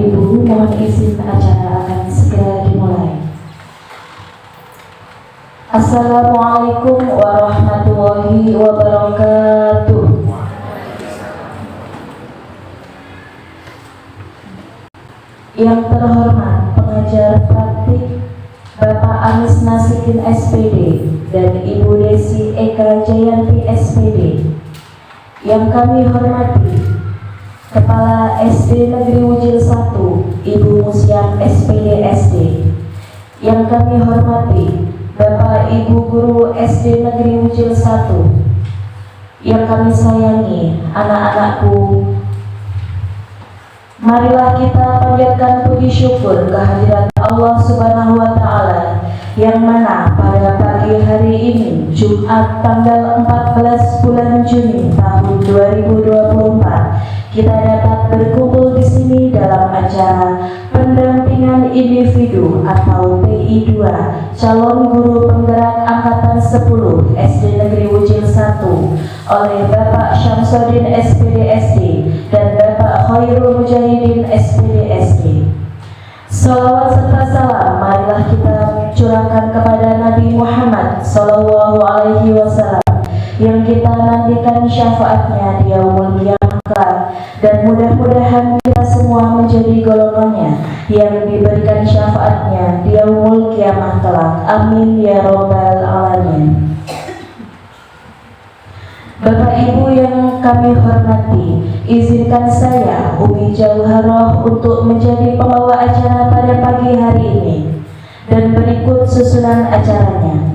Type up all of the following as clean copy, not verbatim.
Ibu, mohon izin acara akan segera dimulai. Assalamualaikum warahmatullahi wabarakatuh. Yang terhormat pengajar praktik Bapak Anis Nasikin SPD dan Ibu Desi Eka Jayanti SPD. Yang kami hormati Kepala SD Negeri Wujil 1 Ibu Musiam SPD SD. Yang kami hormati Bapak Ibu Guru SD Negeri Wujil 1. Yang kami sayangi anak-anakku, marilah kita panjatkan puji syukur kehadirat Allah Subhanahu wa Ta'ala, yang mana pada pagi hari ini Jumat tanggal 14 bulan Juni tahun 2024 kita dapat berkumpul di sini dalam acara pendampingan individu atau PI2 calon guru penggerak angkatan 10 SD Negeri Wujil 1 oleh Bapak Syamsuddin SPD SD dan Bapak Khairul Mujahidin SPD SD. Salawat serta salam marilah kita curahkan kepada Nabi Muhammad Sallallahu Alaihi Wasallam yang kita nantikan syafaatnya di yaumul qiyamah, dan mudah-mudahan kita semua menjadi golongannya yang diberikan syafaatnya di yaumul qiyamah kelak. Amin ya robbal alamin. Bapak Ibu yang kami hormati, izinkan saya Umi Jauharoh untuk menjadi pembawa acara pada pagi hari ini, dan berikut susunan acaranya.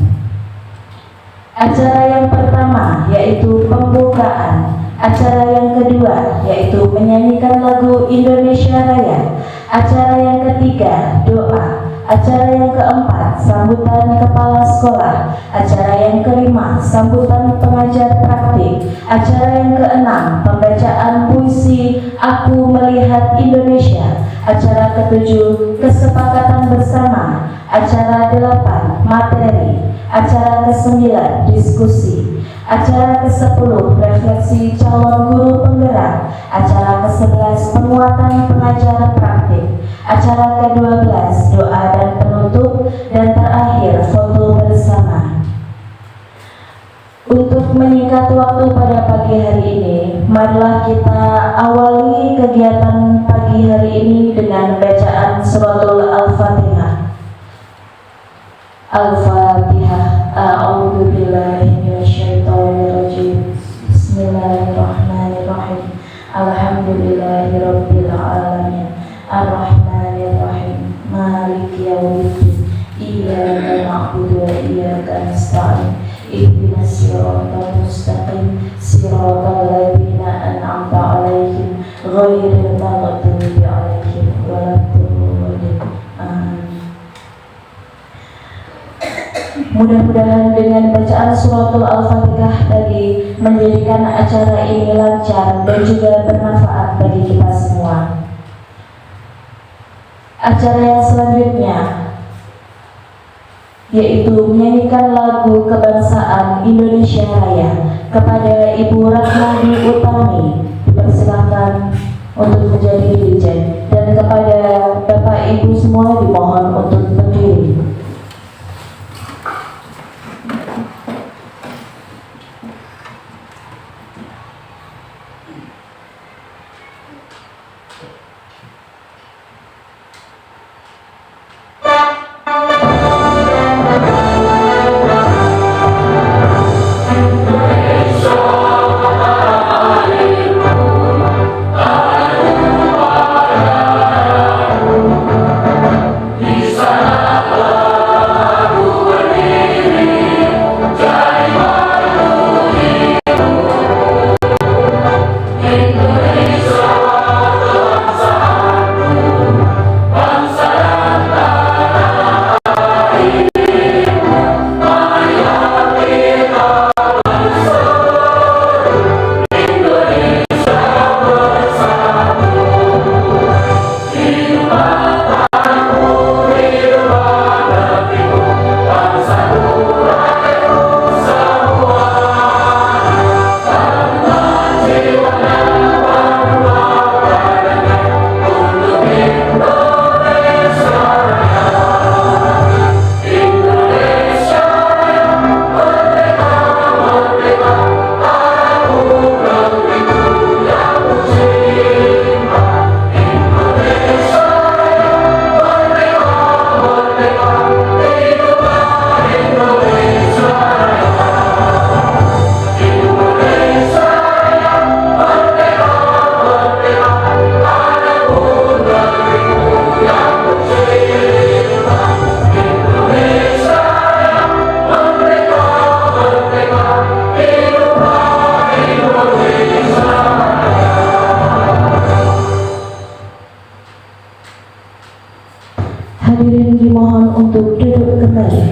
Acara yang pertama yaitu pembukaan, acara yang kedua yaitu menyanyikan lagu Indonesia Raya, acara yang ketiga doa, acara yang keempat sambutan kepala sekolah, acara yang kelima sambutan pengajar praktik, acara yang keenam pembacaan puisi Aku Melihat Indonesia, acara ketujuh kesepakatan bersama, acara 8 materi, acara ke-9 diskusi, acara ke-10 refleksi calon guru penggerak, acara ke-11 penguatan pengajar praktik, acara ke-12 doa dan penutup, dan terakhir foto bersama. Untuk menyingkat waktu pada pagi hari ini, marilah kita awali kegiatan pagi hari ini dengan bacaan suratul Al-Fatihah. Al-Fatihah. A'udzu billahi minasyaitonir rajim. Bismillahirrahmanirrahim. Alhamdulillahirabbil alamin. Ar-Rahmanirrahim. Maliki yaumiddin. Iyyaka na'budu wa iyyaka nasta'in. Ihdinas siratal mustaqim. Siratal ladzina an'amta 'alaihim ghairil maghdubi 'alaihim waladdallin. Amin. Mudah-mudahan dengan bacaan suratul Al-Fatihah tadi menjadikan acara ini lancar dan juga bermanfaat bagi kita semua. Acara yang selanjutnya yaitu menyanyikan lagu kebangsaan Indonesia Raya. Kepada Ibu Ratnadi Utami dipersilakan untuk menjadi dirjen, dan kepada Bapak Ibu semua dimohon untuk berdiri. Indonesia Hadirin dimohon untuk duduk kembali.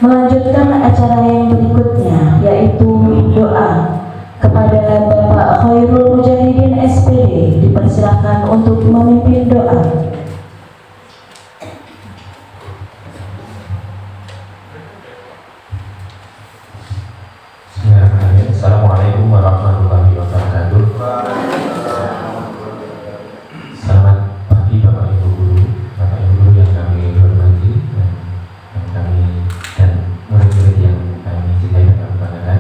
Melanjutkan acara yang berikutnya, yaitu doa kepada Bapak Khairul Mujahidin SPD. Dipersilakan untuk memimpin doa. Assalamualaikum warahmatullahi wabarakatuh. Selamat pagi Bapak Ibu Guru, Bapak Ibu Guru yang kami hormati dan murid-murid yang kami cintai dan kami banggakan.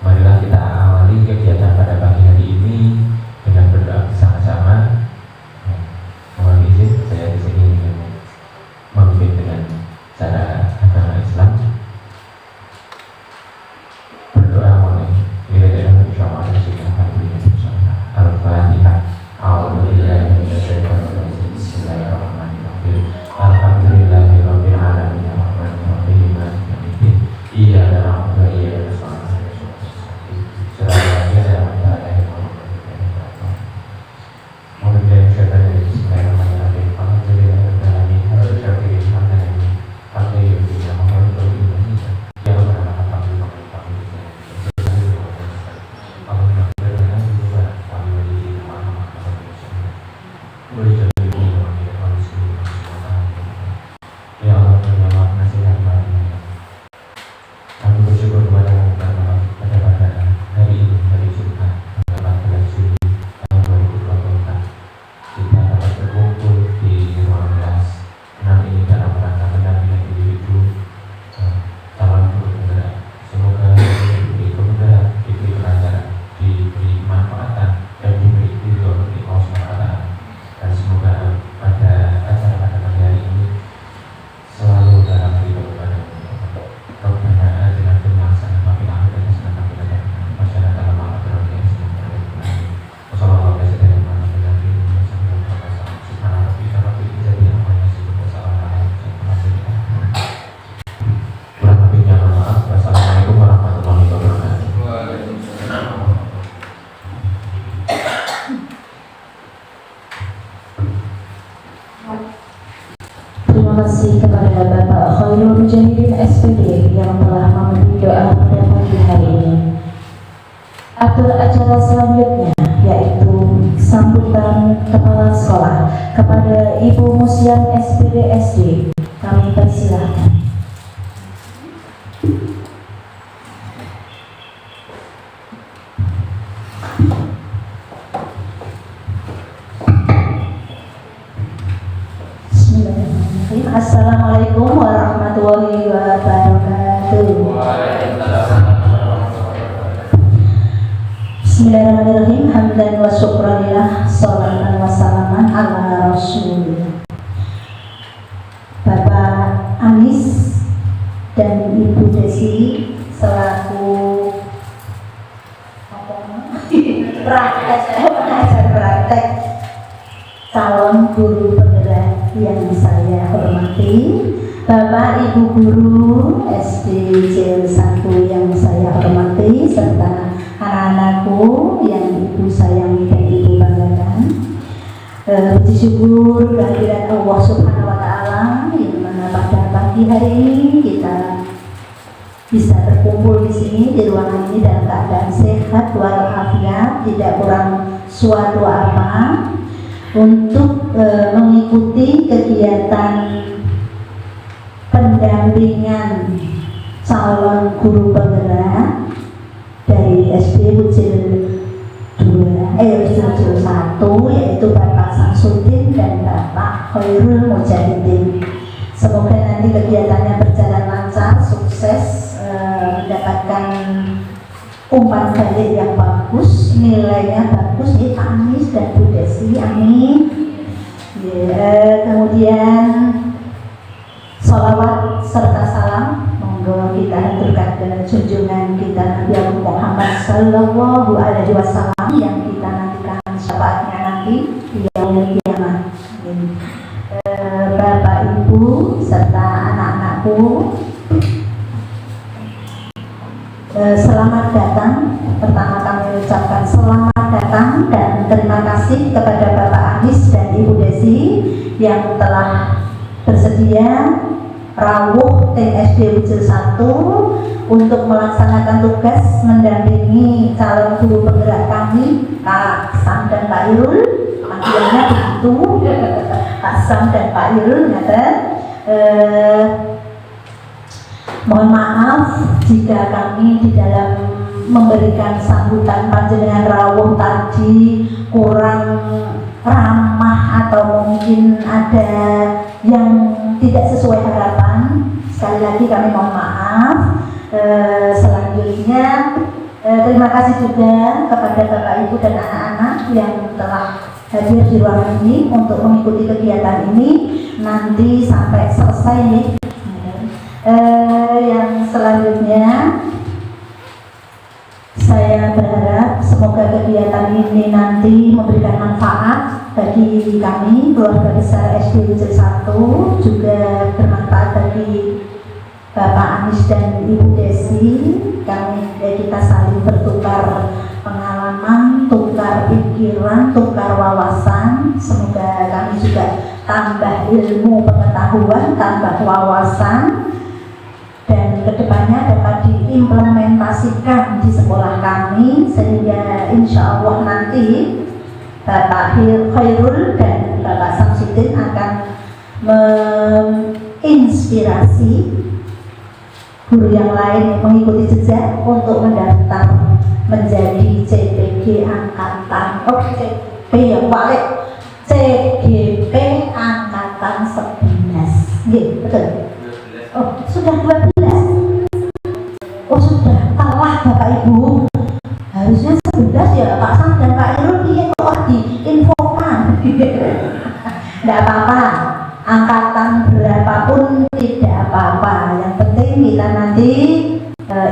Marilah kita awali kegiatan pada pagi hari ini dengan berdoa bersama-sama. Mohon izin saya di sini memimpin dengan cara agama Islam. Berdoa mulai Al-Fatihah. Bismillahirrahmanirrahim. Alhamdulillahirabbil alamin arrahmanirrahim maliki yaumiddin. Iyyaka na'budu wa iyyaka nasta'in. Kami bersyukur kepada Allah pada hari ini, hari Jumat 14 Juli tahun 2024. Kita dapat berkumpul di ruang kelas 6 ini dalam rangka pendampingan individu calon guru penggerak. Semoga diberi kemudahan, diberi kelancaran, diberi manfaatan dan diberi ridho dari Allah SWT. Dan semoga pada acara pada pagi hari ini selalu dalam ridho kepada Rabbana atina fid dunya hasanah wa fil akhirati hasanah wa qina adzabannar. Masyaallah Allah berkati semua. Wassallallahu ala sayyidina Muhammad wa ala alihi wa sahbihi wa sallam. Subhana rabbika rabbil izzati amma yasifun wa salamun ala al-mursalin. Kurang lebihnya mohon maaf. Wassalamualaikum warahmatullahi wabarakatuh. Terima kasih kepada Bapak Khairul Mujahidin SPD yang telah memberi doa pada pagi hari ini. Atur acara selanjutnya yaitu sambutan kepala sekolah kepada Ibu Musian SPD SD. Kami persilahkan. Assalamualaikum warahmatullahi wabarakatuh. Bismillahirrahmanirrahim. Hamdan wa syukranillah, sholatan wa salaman ala rasulillah. Bapak Anis dan Ibu Desi selaku pengajar praktek calon guru penggerak yang saya hormati, Bapak Ibu Guru SD CL1 yang saya hormati, serta anak-anakku yang Ibu sayangi dan Ibu banggakan. Puji syukur kehadiran Allah Subhanahu wa Ta'ala yang mana pada pagi hari ini kita bisa berkumpul di sini di ruangan ini dalam keadaan sehat walafiat, tidak kurang suatu apa, untuk mengikuti kegiatan pendampingan calon guru penggerak dari SD Ucil 1 yaitu Bapak Samsudin dan Bapak Khairul Mujahidin. Semoga nanti kegiatannya berjalan lancar, sukses, mendapatkan umpan balik yang bagus, nilainya bagus, Pak Anis dan Bu Desi, amin. Kemudian sholawat serta salam monggo kita haturkan ke junjungan kita Nabi Muhammad Sallallahu Alaihi Wasallam yang kita nantikan syafaatnya nanti di yaumil kiamah. Bapak Ibu serta anak-anakku, selamat datang. Pertama kami ucapkan selamat datang dan terima kasih kepada Bapak Anis dan Ibu Desi yang telah bersedia rawuh tim SD Ucil 1 untuk melaksanakan tugas mendampingi calon guru penggerak kami, Pak Sam dan Pak Irul. Panggilannya begitu, Pak Sam dan Pak Irul. Mohon maaf jika kami di dalam memberikan sambutan panjenengan rawuh tadi kurang ramah atau mungkin ada yang tidak sesuai harapan. Sekali lagi kami mohon maaf. Selanjutnya terima kasih juga kepada Bapak Ibu dan anak-anak yang telah hadir di ruangan ini untuk mengikuti kegiatan ini nanti sampai selesai nih. Yang selanjutnya saya berharap semoga kegiatan ini nanti memberikan manfaat bagi kami keluarga besar SD Ucil 1, juga bermanfaat bagi Bapak Anis dan Ibu Desi. Kita saling bertukar pengalaman, tukar pikiran, tukar wawasan. Semoga kami juga tambah ilmu pengetahuan, tambah wawasan, dan kedepannya dapat diimplementasikan di sekolah kami sehingga insya Allah nanti Bapak Khairul dan Bapak Samsudin akan menginspirasi guru yang lain mengikuti jejak untuk mendaftar menjadi CPG angkatan CGP yang balik CGP angkatan 11. Betul? Oh, sudah 12. Oh, sudah kalah Bapak Ibu. Harusnya 11 ya Pak Sam dan Pak Irul, dia kok diinfokan. Tidak apa-apa, angkatan berapapun tidak apa-apa. Yang penting kita nanti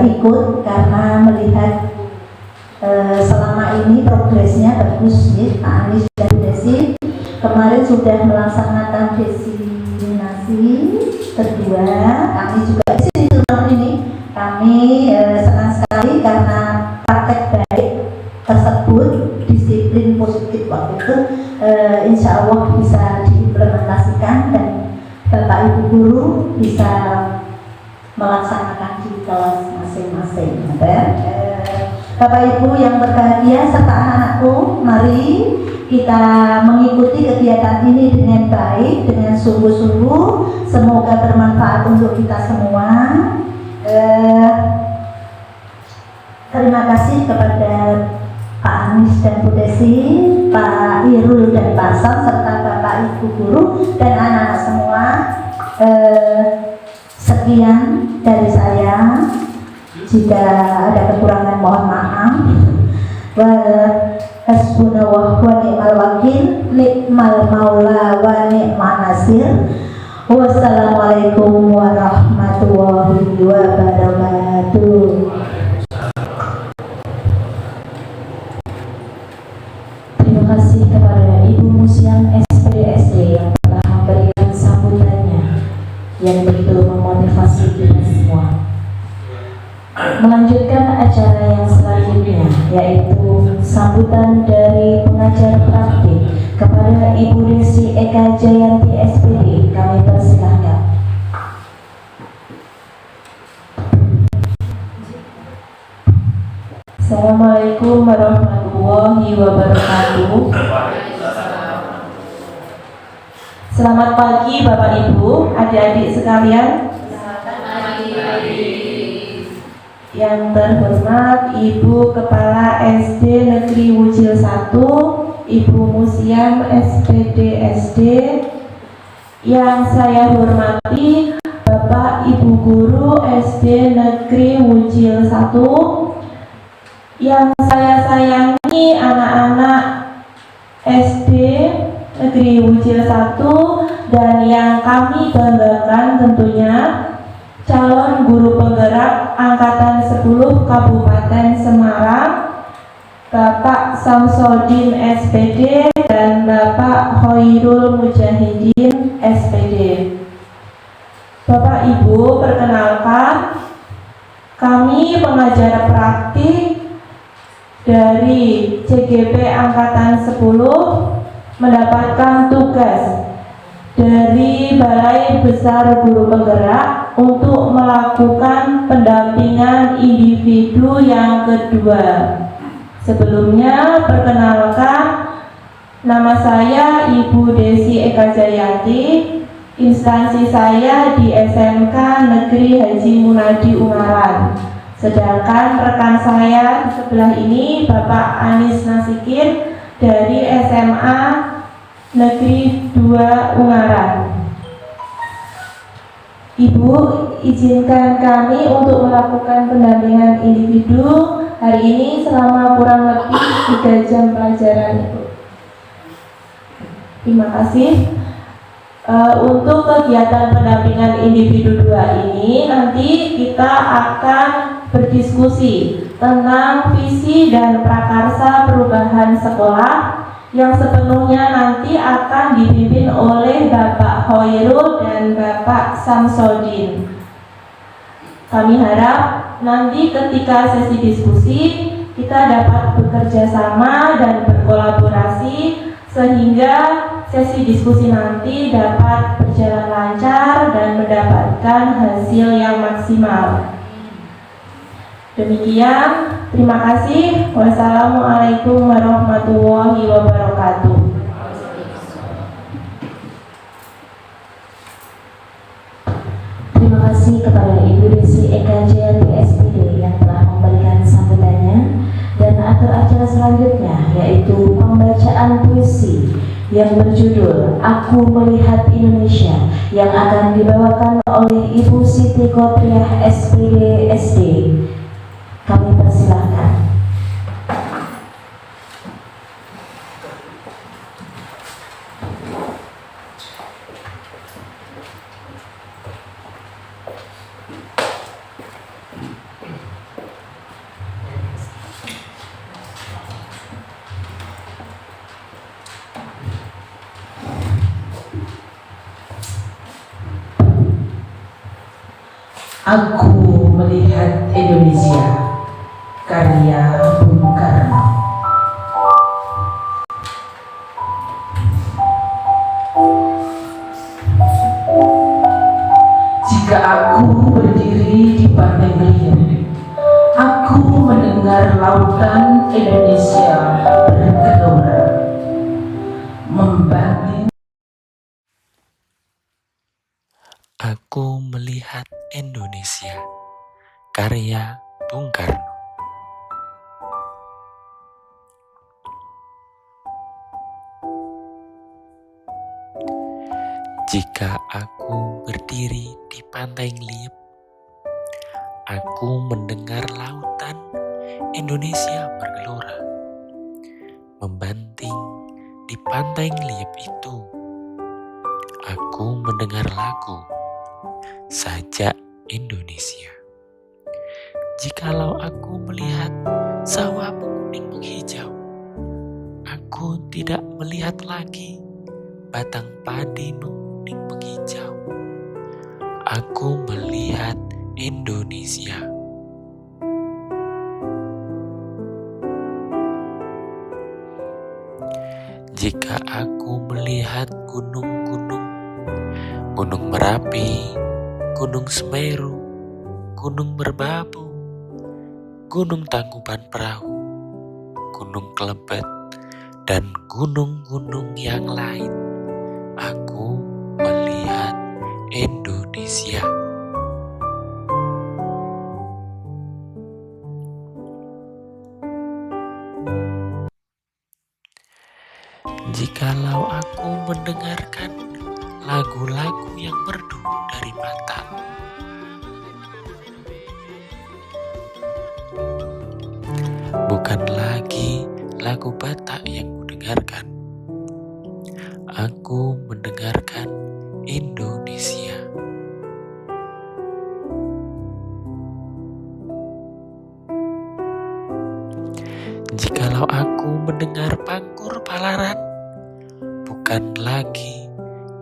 ikut karena melihat selama ini progresnya bagus ya Pak Anis dan Bu Desi. Kemarin sudah melaksanakan destinasi kedua. Kami juga di sini ini kami senang sekali karena praktek baik tersebut, disiplin positif waktu itu insya Allah bisa diimplementasikan dan Bapak Ibu guru bisa melaksanakan di kelas masing-masing. Bapak Ibu yang berbahagia serta anak-anakku, mari kita mengikuti kegiatan ini dengan baik, dengan sungguh-sungguh. Semoga bermanfaat untuk kita semua. Terima kasih kepada Pak Anis dan Bu Desi, Pak Irul dan Pak Sam, serta Bapak Ibu guru dan anak-anak semua. Sekian dari saya. Jika ada kekurangan mohon maaf. Wa hasbunallahu wa ni'mal wakil, ni'mal maula wa ni'man nasir. Wassalamualaikum warahmatullahi wabarakatuh. Terima kasih kepada Ibu Musiam SPDSD yang telah memberikan sambutannya yang begitu memotivasi kita semua. Melanjutkan acara yang selanjutnya, yaitu sambutan dari pengajar praktik kepada Ibu Desi Eka Jayanti SPD. Kami persilahkan. Assalamualaikum warahmatullahi wabarakatuh. Selamat pagi Bapak Ibu, adik-adik sekalian. Yang terhormat Ibu Kepala SD Negeri Wucil 1, Ibu Musiam SPD SD. Yang saya hormati Bapak Ibu Guru SD Negeri Wucil 1. Yang saya sayangi anak-anak SD Negeri Wucil 1 dan yang kami banggakan tentunya calon guru penggerak Angkatan 10 Kabupaten Semarang, Bapak Samsodin SPD dan Bapak Hoirul Mujahidin SPD. Bapak Ibu, perkenalkan, kami pengajar praktik dari CGP Angkatan 10 mendapatkan tugas dari Balai Besar Guru Penggerak untuk melakukan pendampingan individu yang kedua. Sebelumnya, perkenalkan, nama saya Ibu Desi Eka Jayanti. Instansi saya di SMK Negeri Haji Munadi Ungaran. Sedangkan rekan saya di sebelah ini Bapak Anis Nasikin dari SMA Negeri 2 Ungaran. Ibu, izinkan kami untuk melakukan pendampingan individu hari ini selama kurang lebih 3 jam pelajaran, Ibu. Terima kasih. Untuk kegiatan pendampingan individu 2 ini nanti kita akan berdiskusi tentang visi dan prakarsa perubahan sekolah yang sepenuhnya nanti akan dipimpin oleh Bapak Hoirul dan Bapak Samsodin. Kami harap nanti ketika sesi diskusi kita dapat bekerja sama dan berkolaborasi sehingga sesi diskusi nanti dapat berjalan lancar dan mendapatkan hasil yang maksimal. Demikian, terima kasih. Wassalamualaikum warahmatullahi wabarakatuh. Terima kasih kepada Ibu Desi Eka Jayanti SPD yang telah memberikan sambutannya, dan atur acara selanjutnya yaitu pembacaan puisi yang berjudul Aku Melihat Indonesia yang akan dibawakan oleh Ibu Siti Kotriah SPD SD. Kami persilahkan. Aku Melihat Indonesia, karya Bung Karno. Jika aku berdiri di pantai Ngeliat, aku mendengar lautan Indonesia bergelora, membanting. Aku Melihat Indonesia, karya Bung Karno. Jika aku berdiri di pantai Ngeliep, aku mendengar lautan Indonesia bergelora, membanting di pantai Ngeliep itu. Aku mendengar lagu Sajak Indonesia. Jikalau aku melihat sawah menguning menghijau, aku tidak melihat lagi batang padi menguning menghijau. Aku melihat Indonesia. Jika aku melihat gunung-gunung, Gunung Merapi, Gunung Semeru, Gunung Merbabu, Gunung Tangkuban Perahu, Gunung Kelebet, dan gunung-gunung yang lain, aku melihat Indonesia. Jikalau aku mendengarkan lagu-lagu yang merdu dari mata, bukan lagi lagu Batak yang kudengarkan, aku mendengarkan Indonesia. Jikalau aku mendengar pangkur palaran, bukan lagi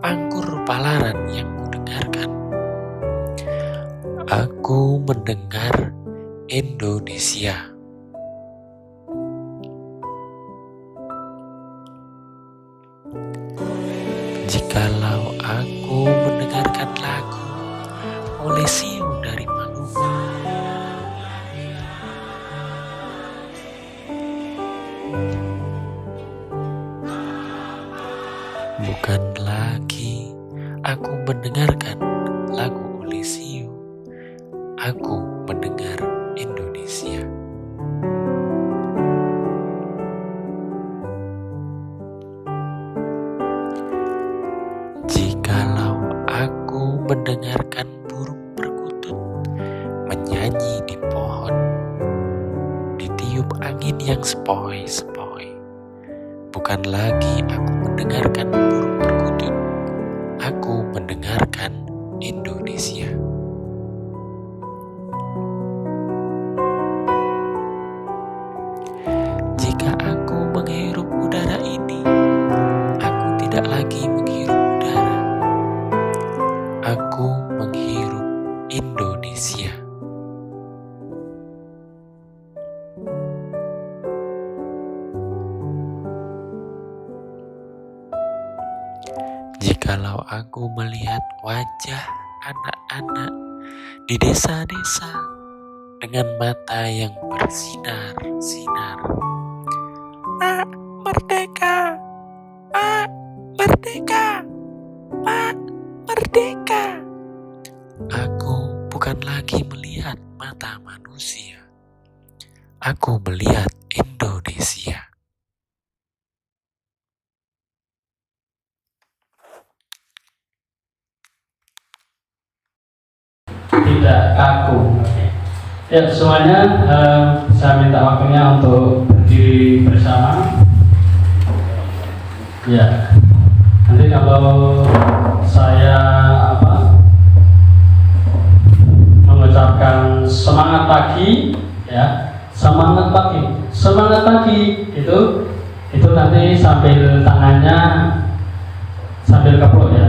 pangkur palaran yang kudengarkan. Aku mendengar Indonesia. Jikalau aku mendengarkan lagu oleh Siu dari Maluku, bukan lagi aku mendengarkan lagu oleh Siu, aku mendengar Indonesia. Jikalau aku mendengarkan burung perkutut menyanyi di pohon, ditiup angin yang sepoi-sepoi, bukan lagi aku mendengarkan burung perkutut, aku mendengarkan Indonesia. Jika aku menghirup udara ini, aku tidak lagi menghirup udara, aku menghirup Indonesia. Jikalau aku melihat wajah anak-anak di desa-desa dengan mata yang bersinar-sinar, "Mak, merdeka! Mak, merdeka! Mak, merdeka!" Aku bukan lagi melihat mata manusia, aku melihat Indonesia. Tidak kaku. Ya, semuanya saya minta waktunya untuk berdiri bersama. Ya, nanti kalau saya mengucapkan semangat pagi, ya, semangat pagi itu nanti sambil tangannya sambil keplok ya.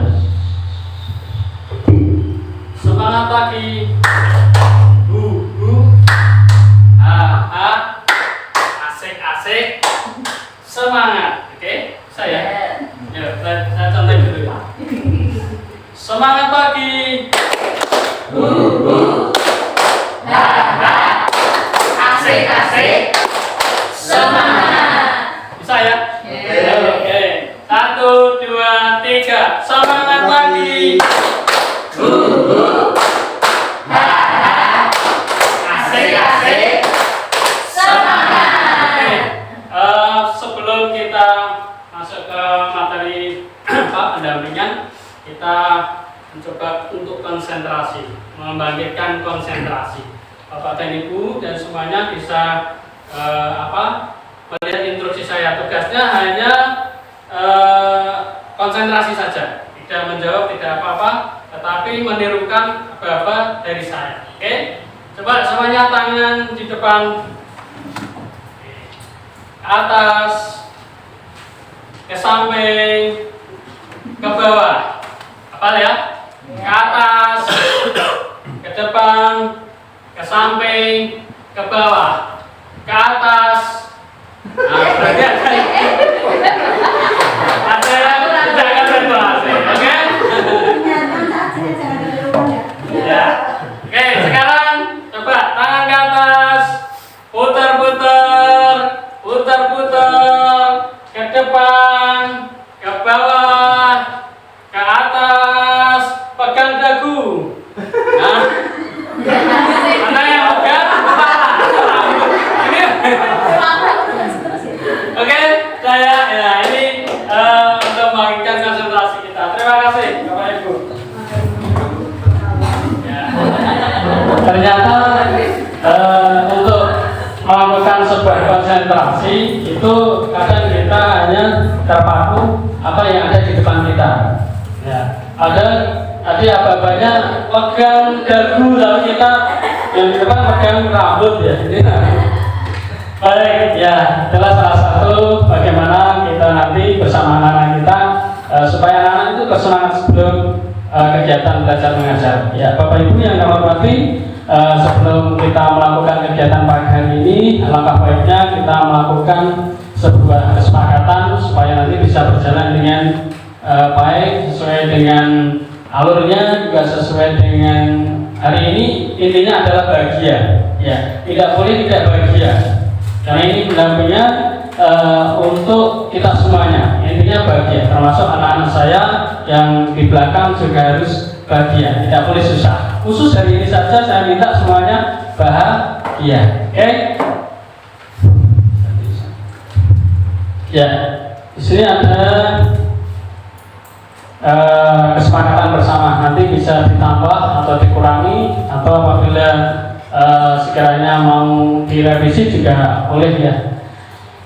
Semangat pagi. Asik. Semangat. Oke, saya. Ya, saya contohin dulu ya. Semangat pagi. Asik. Semangat. Bisa ya? Oke. 1, 2, 3. Semangat pagi. Asik. Semangat. Oke. Sebelum kita masuk ke materi pendampingan, kita mencoba untuk konsentrasi, membangkitkan konsentrasi. Bapak dan Ibu dan semuanya bisa melihat instruksi saya. Tugasnya hanya konsentrasi saja, tidak menjawab, tidak apa-apa, tetapi menirukan apa-apa dari saya. Oke? Coba semuanya tangan di depan, ke atas, ke samping, ke bawah. Apa ya? Ke atas, ke depan, ke samping, ke bawah, ke atas. Nah, berarti ada yang tidak akan berhasil, oke? Ya. Oke, sekarang coba tangan ke atas, putar-putar, ke depan, ke bawah, ke atas, pegang dagu. Nah, mana yang pegang? Ini. Oke, saya ya ini untuk membangkitkan konsentrasi kita. Terima kasih Bapak Ibu. Ya. Ternyata untuk melakukan sebuah konsentrasi itu kadang kita hanya terpaku apa yang ada di depan kita. Ya. Ada tadi apa-apanya pegang dagu, lalu kita yang di depan pegang rambut ya. Ini Baik, ya itulah salah satu bagaimana kita nanti bersama anak-anak kita supaya anak-anak itu bersemangat sebelum kegiatan belajar mengajar. Ya, Bapak Ibu yang kami hormati, sebelum kita melakukan kegiatan pagi hari ini, alangkah baiknya kita melakukan sebuah kesepakatan supaya nanti bisa berjalan dengan baik, sesuai dengan alurnya, juga sesuai dengan hari ini. Intinya adalah bahagia, ya, tidak boleh tidak bahagia, karena ini pendampingnya untuk kita semuanya. Intinya bahagia, termasuk anak-anak saya yang di belakang juga harus bahagia, tidak boleh susah. Khusus hari ini saja saya minta semuanya bahagia, oke? Ya, di sini ada kesepakatan bersama, nanti bisa ditambah atau dikurangi, atau apabila sekiranya mau direvisi juga boleh ya.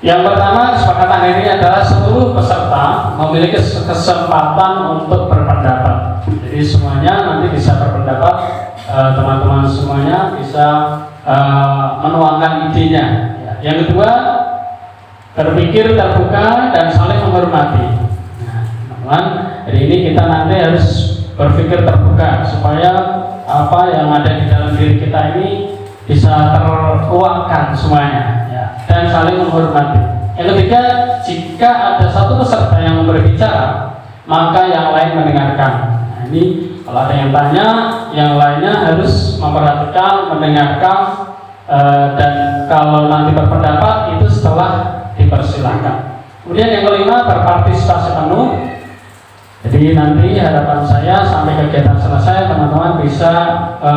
Yang pertama, kesepakatan ini adalah seluruh peserta memiliki kesempatan untuk berpendapat. Jadi semuanya nanti bisa berpendapat, teman-teman semuanya bisa menuangkan idenya. Yang kedua, berpikir terbuka dan saling menghormati. Nah, teman-teman, hari ini kita nanti harus berpikir terbuka supaya apa yang ada di dalam diri kita ini bisa terluangkan semuanya, ya, dan saling menghormati. Yang ketiga, jika ada satu peserta yang berbicara, maka yang lain mendengarkan. Nah, ini kalau ada yang tanya, yang lainnya harus memperhatikan, mendengarkan, dan kalau nanti berpendapat itu setelah dipersilakan. Kemudian yang kelima, berpartisipasi penuh. Jadi nanti harapan saya sampai kegiatan selesai, teman-teman bisa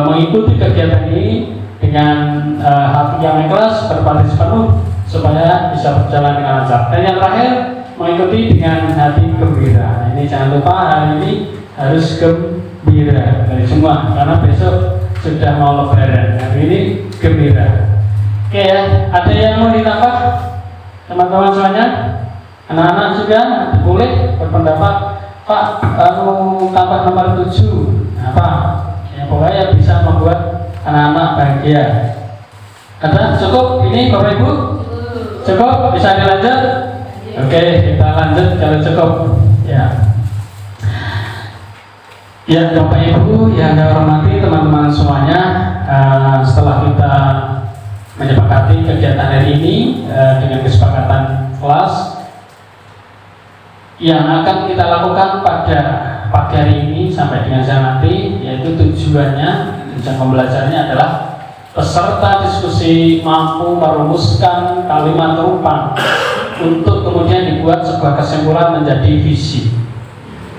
mengikuti kegiatan ini dengan hati yang ikhlas, berpartisipasi penuh supaya bisa berjalan dengan lancar. Dan yang terakhir, mengikuti dengan hati gembira. Ini jangan lupa hari ini harus gembira dari semua, karena besok sudah mau lebaran. Hari ini gembira. Oke ya, ada yang mau ditambah teman-teman semuanya? Anak-anak juga boleh berpendapat, Pak, mau tambah nomor 7. Nah, Pak, ya, pokoknya bisa membuat anak-anak bahagia. Ada cukup ini Bapak Ibu? Cukup? Bisa dilanjut? Oke, kita lanjut kalau cukup. Ya. Ya, Bapak Ibu yang saya hormati, teman-teman semuanya, setelah kita menyepakati kegiatan hari ini dengan kesepakatan kelas, yang akan kita lakukan pada pagi hari ini sampai dengan siang nanti, yaitu tujuan pembelajarannya adalah peserta diskusi mampu merumuskan kalimat rupan untuk kemudian dibuat sebuah kesimpulan menjadi visi.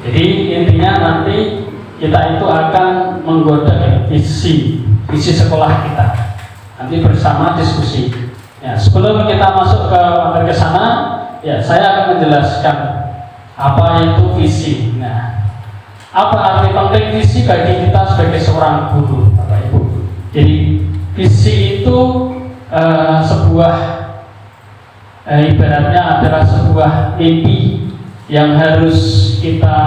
Jadi intinya nanti kita itu akan menggodok visi sekolah kita. Nanti bersama diskusi. Ya, sebelum kita masuk ke materi ke sana, ya saya akan menjelaskan apa itu visi. Nah, apa arti penting visi bagi kita sebagai seorang guru, Bapak Ibu? Jadi visi itu sebuah ibaratnya adalah sebuah mimpi yang harus kita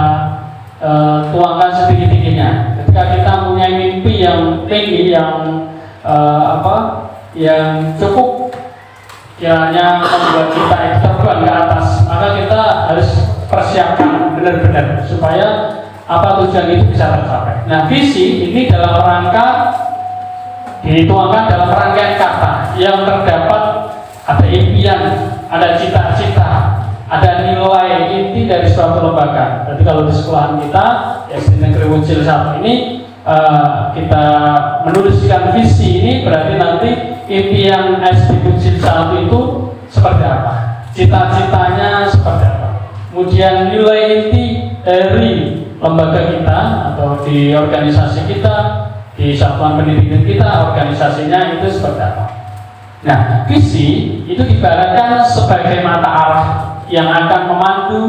tuangkan setinggi-tingginya. Ketika kita punya mimpi yang tinggi, yang yang cukup kiranya membuat kita terbang ke atas, maka kita harus persiapkan benar-benar supaya apa tujuan itu bisa tercapai. Nah, visi ini dalam rangka dituangkan dalam rangkaian kata yang terdapat ada impian, ada cita-cita, ada nilai inti dari suatu lembaga. Jadi kalau di sekolahan kita, SD Negeri Wuncil 1 ini kita menuliskan visi ini, berarti nanti impian SD Wuncil 1 itu seperti apa, cita-citanya seperti apa, kemudian nilai inti dari lembaga kita atau di organisasi kita, di satuan pendidikan kita, organisasinya itu seperti apa. Nah, visi itu ibaratkan sebagai mata arah yang akan memandu,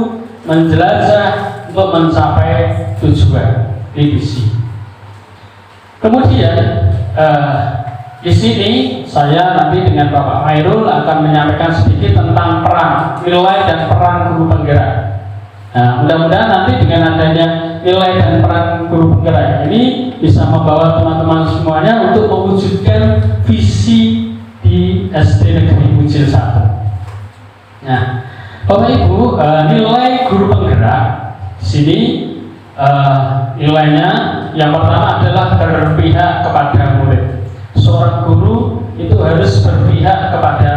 menjelajah untuk mencapai tujuan di visi. Kemudian di sini saya nanti dengan Bapak Mairul akan menyampaikan sedikit tentang peran, nilai dan peran guru penggerak. Nah, mudah-mudahan nanti dengan adanya nilai dan peran guru penggerak ini bisa membawa teman-teman semuanya untuk mewujudkan visi di di SD Negeri Bujil 1. Nah, Bapak Ibu, nilai guru penggerak di sini nilainya yang pertama adalah berpihak kepada murid. Seorang guru itu harus berpihak kepada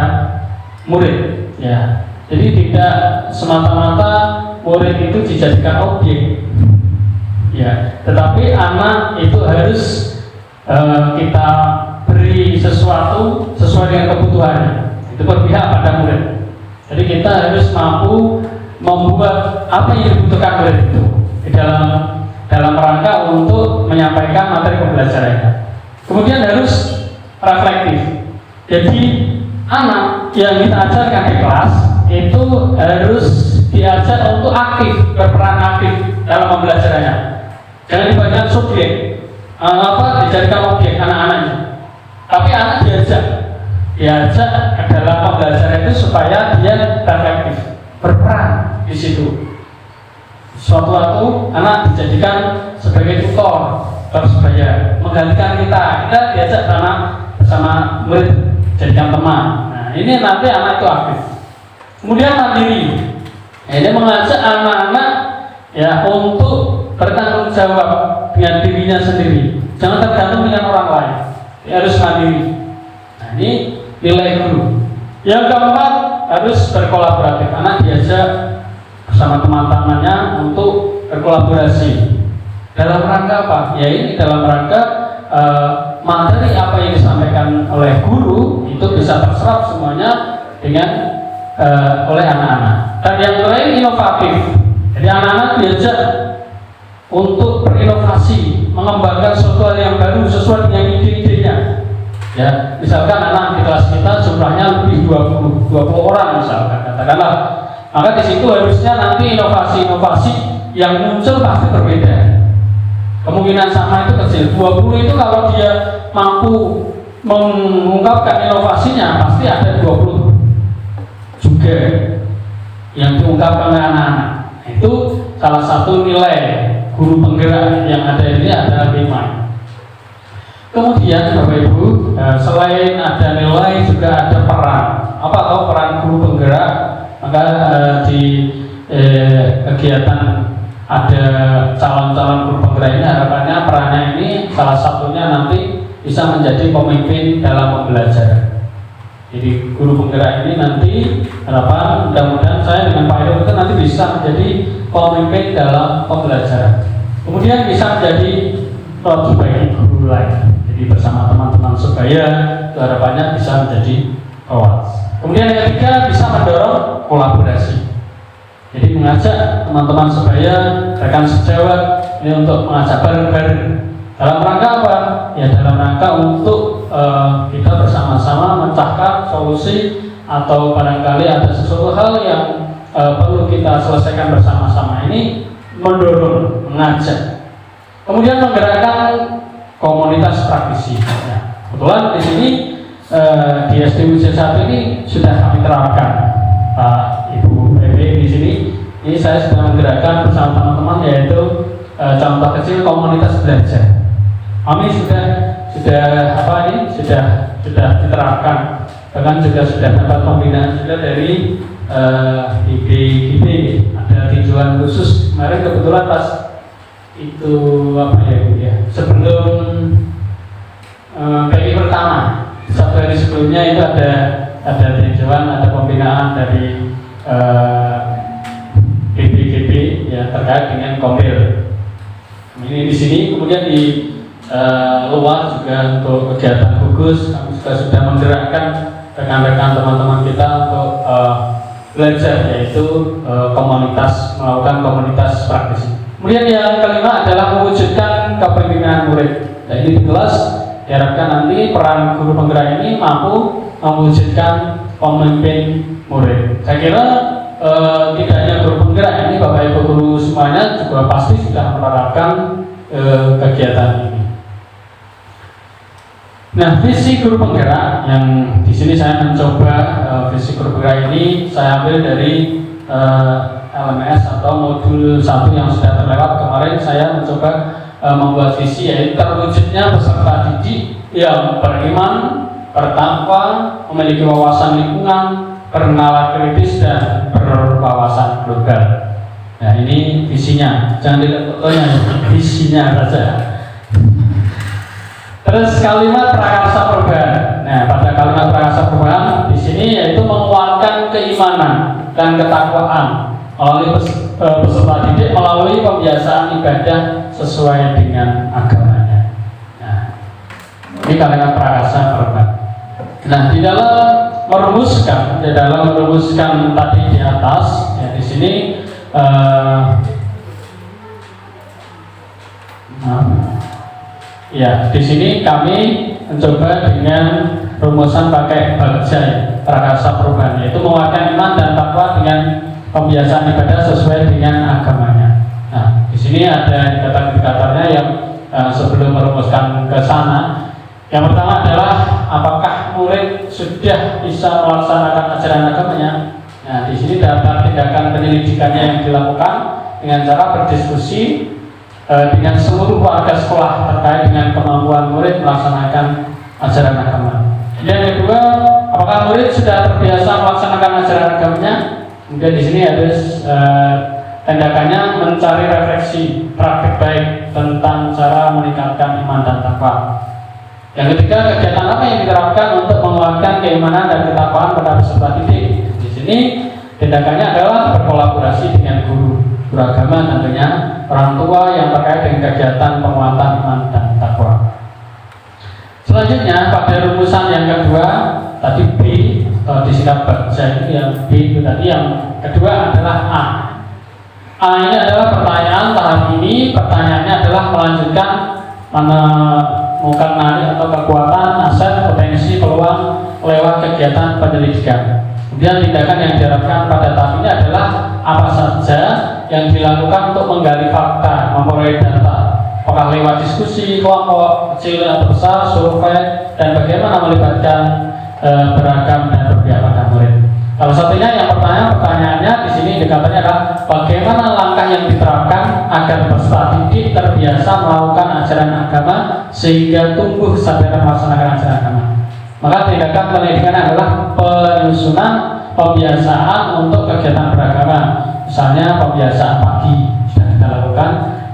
murid, ya. Jadi tidak semata-mata murid itu dijadikan objek, ya. Tetapi anak itu harus kita beri sesuatu sesuai dengan kebutuhannya. Itu berpihak pada murid. Jadi kita harus mampu membuat apa yang dibutuhkan murid itu di dalam rangka untuk menyampaikan materi pembelajarannya. Kemudian harus reflektif. Jadi anak yang kita ajarkan di kelas itu harus diajar untuk aktif, berperan aktif dalam pembelajarannya. Jangan dibanyak subjek, dijadikan objek anak-anaknya. Tapi anak diajak dalam pembelajaran itu supaya dia reflektif, berperan di situ. Suatu waktu anak dijadikan sebagai tutor, sebaya menggantikan kita diajak bersama murid, jadikan teman. Nah, ini nanti anak itu aktif. Kemudian mandiri. Ini mengajak anak-anak ya untuk bertanggung jawab dengan dirinya sendiri. Jangan tergantung dengan orang lain. Dia harus mandiri. Nah, ini nilai guru. Yang keempat, harus berkolaboratif. Anak diajak bersama teman-temannya untuk berkolaborasi. Dalam rangka apa? Ya ini dalam rangka materi apa yang disampaikan oleh guru itu bisa terserap semuanya dengan oleh anak-anak. Dan yang lain inovatif. Jadi anak-anak diajak untuk berinovasi, mengembangkan sesuatu yang baru sesuai dengan ide-idenya. Ya, misalkan anak di kelas kita jumlahnya lebih 20 orang misalkan katakanlah. Maka di situ harusnya nanti inovasi-inovasi yang muncul pasti berbeda. Kemungkinan sama itu kecil. 20 itu kalau dia mampu mengungkapkan inovasinya pasti ada 20 juga yang diungkapkan oleh anak-anak. Itu salah satu nilai guru penggerak yang ada ini adalah 5. Kemudian Bapak Ibu, selain ada nilai juga ada peran. Apa tahu peran guru penggerak? Maka di kegiatan ada calon-calon guru penggerak ini harapannya perannya ini salah satunya nanti bisa menjadi pemimpin dalam pembelajaran. Jadi guru penggerak ini nanti harapan mudah-mudahan saya dengan Pak Irul itu nanti bisa menjadi pemimpin dalam pembelajaran. Kemudian bisa menjadi lebih baik guru lain. Jadi bersama teman-teman sebaya itu harapannya bisa menjadi kawan. Kemudian yang ketiga bisa mendorong kolaborasi. Jadi mengajak teman-teman sebaya, rekan sejawat ini untuk mengajak bareng-bareng. Dalam rangka apa? Ya dalam rangka untuk kita bersama-sama mencahkan solusi atau barangkali ada sesuatu hal yang perlu kita selesaikan bersama-sama. Ini mendorong, mengajak. Kemudian menggerakkan komunitas praktisi. Ya, kebetulan di sini di SDUJ 1 ini sudah kami terapkan, Pak Ibu PB di sini. Ini saya sedang menggerakkan bersama teman-teman yaitu contoh kecil komunitas belajar. Kami sudah diterapkan, bahkan juga sudah dapat pembinaan juga dari IBGB. Ada tinjauan khusus kemarin kebetulan pas itu sebelum PI pertama 1 hari sebelumnya itu ada tinjauan, ada pembinaan dari IBGB ya terkait dengan Komil. Ini di sini kemudian di luar juga untuk kegiatan gugus kami juga sudah menggerakkan rekan-rekan teman-teman kita untuk belajar yaitu melakukan komunitas praktisi. Kemudian yang kelima adalah mewujudkan kepemimpinan murid. Jadi di kelas diharapkan nanti peran guru penggerak ini mampu mewujudkan pemimpin murid. Saya kira tidak hanya guru penggerak ini, Bapak Ibu guru semuanya juga pasti sudah menerapkan kegiatan ini. Nah, visi guru penggerak yang di sini saya mencoba visi guru penggerak ini saya ambil dari LMS atau modul 1 yang sudah terlewat kemarin. Saya mencoba membuat visi yaitu terwujudnya peserta didik yang beriman, bertakwa, memiliki wawasan lingkungan, bernalar kritis, dan berwawasan global. Nah, ini visinya, jangan dilihat fotonya, visinya saja. Terus kalimat prakarsa perubahan. Nah, pada kalimat prakarsa perubahan di sini yaitu menguatkan keimanan dan ketakwaan melalui peserta didik melalui pembiasaan ibadah sesuai dengan agamanya. Nah, ini kalimat prakarsa perubahan. Nah, di dalam merumuskan tadi di atas, ya di sini ya di sini kami mencoba dengan rumusan pakai Bagjai prakarsa perubahan, yaitu menguatkan iman dan takwa dengan pembiasaan ibadah sesuai dengan agamanya. Nah, di sini ada indikator-indikatornya yang sebelum merumuskan ke sana. Yang pertama adalah apakah murid sudah bisa melaksanakan ajaran agamanya. Nah, di sini daftar tindakan penyelidikannya yang dilakukan dengan cara berdiskusi dengan seluruh warga sekolah terkait dengan kemampuan murid melaksanakan ajaran agama. Yang kedua, apakah murid sudah terbiasa melaksanakan ajaran agamanya? Kemudian di sini ada tindakannya mencari refleksi praktik baik tentang cara meningkatkan iman dan takwa. Yang ketiga, kegiatan apa yang diterapkan untuk menguatkan keimanan dan ketakwaan pada peserta didik? Di sini tindakannya adalah berkolaborasi dengan guru agama, tentunya orang tua yang terkait dengan kegiatan penguatan iman dan takwa. Selanjutnya pada rumusan yang kedua tadi B atau disingkat Bagjai, yang B itu tadi, yang kedua adalah A. A ini adalah pertanyaan tahap ini. Pertanyaannya adalah melanjutkan menemukan nari atau kekuatan, aset, potensi, peluang lewat kegiatan penyelidikan. Kemudian tindakan yang diharapkan pada tahap ini adalah apa saja yang dilakukan untuk menggali fakta, memperoleh data, apakah lewat diskusi, kelompok kecil atau besar, survei, dan bagaimana melibatkan beragam dan berpihak pada murid. Salah satunya yang pertanyaannya di sini indikatornya adalah bagaimana langkah yang diterapkan agar peserta didik terbiasa melakukan ajaran agama sehingga tumbuh kesadaran melaksanakan ajaran agama. Maka tindakan pendidikan adalah penyusunan pembiasaan untuk kegiatan beragama. Misalnya pembiasaan pagi sudah kita lakukan,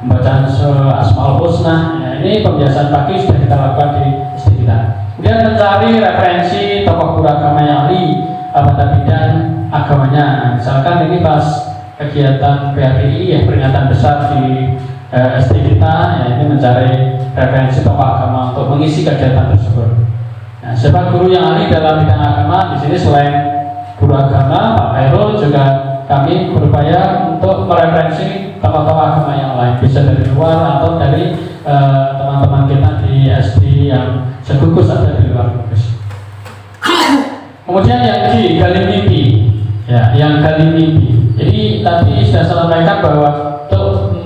pembacaan Asmaul Husna. Ya, ini pembiasaan pagi sudah kita lakukan di SD kita. Kemudian mencari referensi tokoh guru agama yang ahli pada bidang agamanya. Nah, misalkan ini pas kegiatan PHPI ya, peringatan besar di SD kita, ya ini mencari referensi tokoh agama untuk mengisi kegiatan tersebut. Nah, siapa guru yang ahli dalam bidang agama? Di sini selain guru agama, Pak Khairul, juga kami berupaya untuk mereferensi tokoh-tokoh agama yang lain, bisa dari luar atau dari teman-teman kita di SD yang segugus ada di luar kampus. Kemudian yang G, gali mimpi. Ya, yang gali mimpi. Jadi tadi sudah saya sampaikan bahwa untuk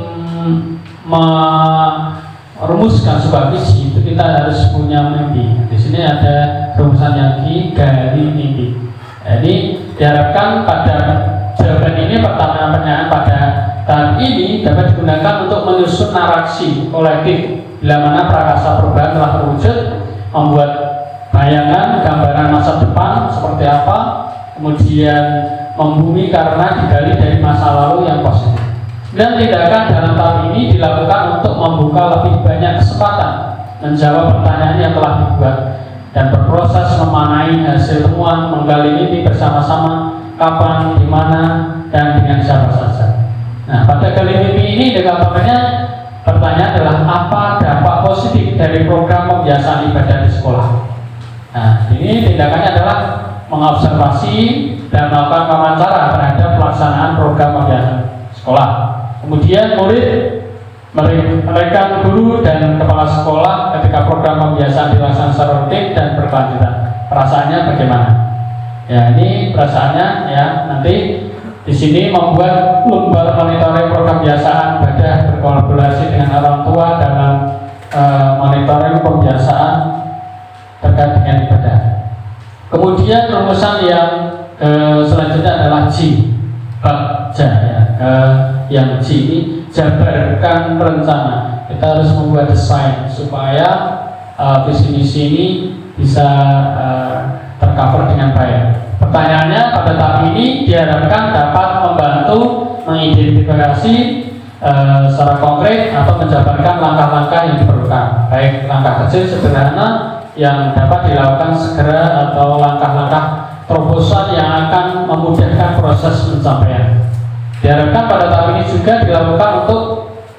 merumuskan sebuah visi itu kita harus punya mimpi. Di sini ada rumusan yang G, gali mimpi. Jadi diharapkan pada jawaban ini, pertanyaan pada tahap ini dapat digunakan untuk menyusun narasi kolektif bila mana prakarsa perubahan telah terwujud, membuat bayangan, gambaran masa depan seperti apa, kemudian membumi karena digali dari masa lalu yang positif. Dan tindakan dalam tahap ini dilakukan untuk membuka lebih banyak kesempatan menjawab pertanyaan yang telah dibuat dan berproses memanai hasil temuan, menggali mimpi bersama-sama, kapan, di mana, dan dengan siapa saja. Nah, pada gali mimpi ini indikatornya pertanyaan adalah apa dampak positif dari program pembiasaan ibadah di sekolah. Nah, ini tindakannya adalah mengobservasi dan melakukan wawancara terhadap pelaksanaan program pembiasaan sekolah. Kemudian murid, mereka guru dan kepala sekolah ketika program pembiasaan dilaksanakan secara rutin dan berkelanjutan. Perasaannya bagaimana? Ya, ini perasaannya ya nanti di sini membuat lembar monitoring program pembiasaan ibadah, berkolaborasi dengan orang tua dalam monitoring pembiasaan terkait dengan ibadah. Kemudian rumusan yang selanjutnya adalah G, Bagjai ya. Yang G ini jabarkan rencana. Kita harus membuat desain supaya visi misi ini bisa tercover dengan baik. Pertanyaannya pada tahap ini diharapkan dapat membantu mengidentifikasi secara konkret atau menjabarkan langkah-langkah yang diperlukan, baik langkah kecil sederhana yang dapat dilakukan segera atau langkah-langkah terobosan yang akan memudahkan proses pencapaian. Diharapkan pada tahap ini juga dilakukan untuk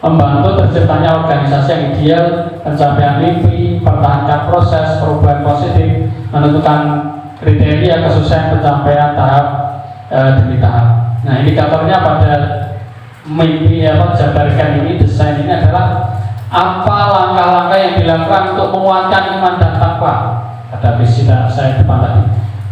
membantu terciptanya organisasi yang ideal, pencapaian mimpi, mempertahankan proses perubahan positif, menentukan kriteria kesuksesan pencapaian tahap demi tahap. Nah, indikatornya pada mimpi jabarkan ini, desain ini adalah apa langkah-langkah yang dilakukan untuk menguatkan iman dan takwa. Ada visi saya depan tadi.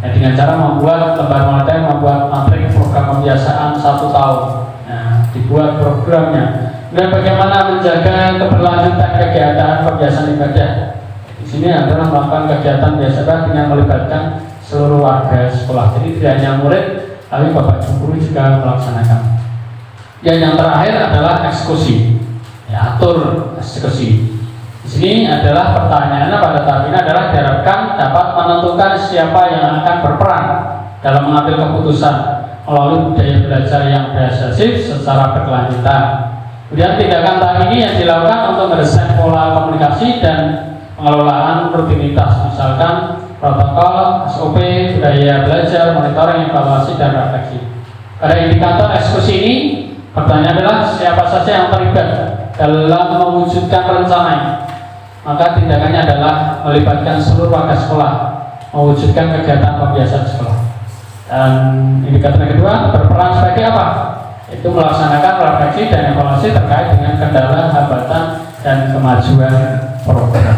Ya, dengan cara membuat lembar materi, membuat materi program pembiasaan 1 tahun. Nah, dibuat programnya. Dan bagaimana menjaga keberlanjutan kegiatan pembiasaan ibadah. Di sini adalah melakukan kegiatan biasa dengan melibatkan seluruh warga sekolah. Jadi tidak hanya murid, tapi bapak ibu guru juga melaksanakan. Yang terakhir adalah eksekusi. Ya, atur eksekusi. Di sini adalah pertanyaannya pada tahap ini adalah diharapkan dapat menentukan siapa yang akan berperan dalam mengambil keputusan melalui budaya belajar yang persuasif secara berkelanjutan. Kemudian tindakan tahap ini yang dilakukan untuk mendesain pola komunikasi dan pengelolaan rutinitas, misalkan protokol, SOP, budaya belajar, monitoring, evaluasi, dan refleksi. Pada indikator eksekusi ini, pertanyaan adalah siapa saja yang terlibat dalam mewujudkan rencana. Maka tindakannya adalah melibatkan seluruh warga sekolah, mewujudkan kegiatan pembiasaan sekolah. Dan indikator kedua, berperan sebagai apa? Itu melaksanakan refleksi dan evaluasi terkait dengan kendala, hambatan, dan kemajuan program.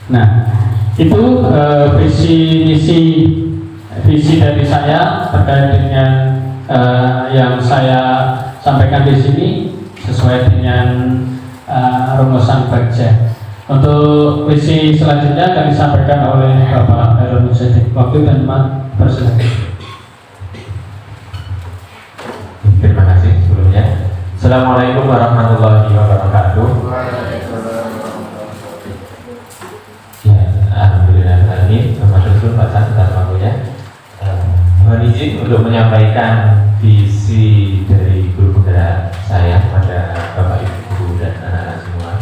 Nah, itu visi dari saya terkait dengan yang saya sampaikan di sini sesuai dengan rumusan Bagja. Untuk visi selanjutnya akan disampaikan oleh Bapak Hairul Mujadi. Waktu dan tempat persilakan. Terima kasih sebelumnya. Assalamualaikum warahmatullahi wabarakatuh. Ya, alhamdulillah ini termasuk bahasan dan waktunya. Mohon izin untuk menyampaikan visi dari guru penggerak saya pada Bapak Ibu guru dan anak-anak semua.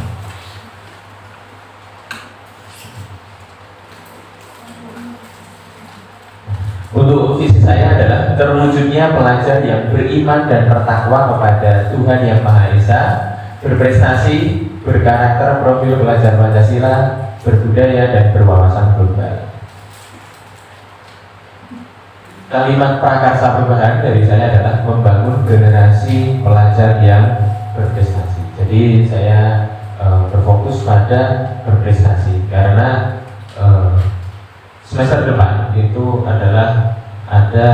Untuk visi saya adalah terwujudnya pelajar yang beriman dan bertakwa kepada Tuhan Yang Maha Esa, berprestasi, berkarakter profil pelajar Pancasila, berbudaya dan berwawasan global. Kalimat prakarsa perubahan dari saya adalah membangun generasi pelajar yang berprestasi. Jadi saya berfokus pada berprestasi karena semester depan itu adalah ada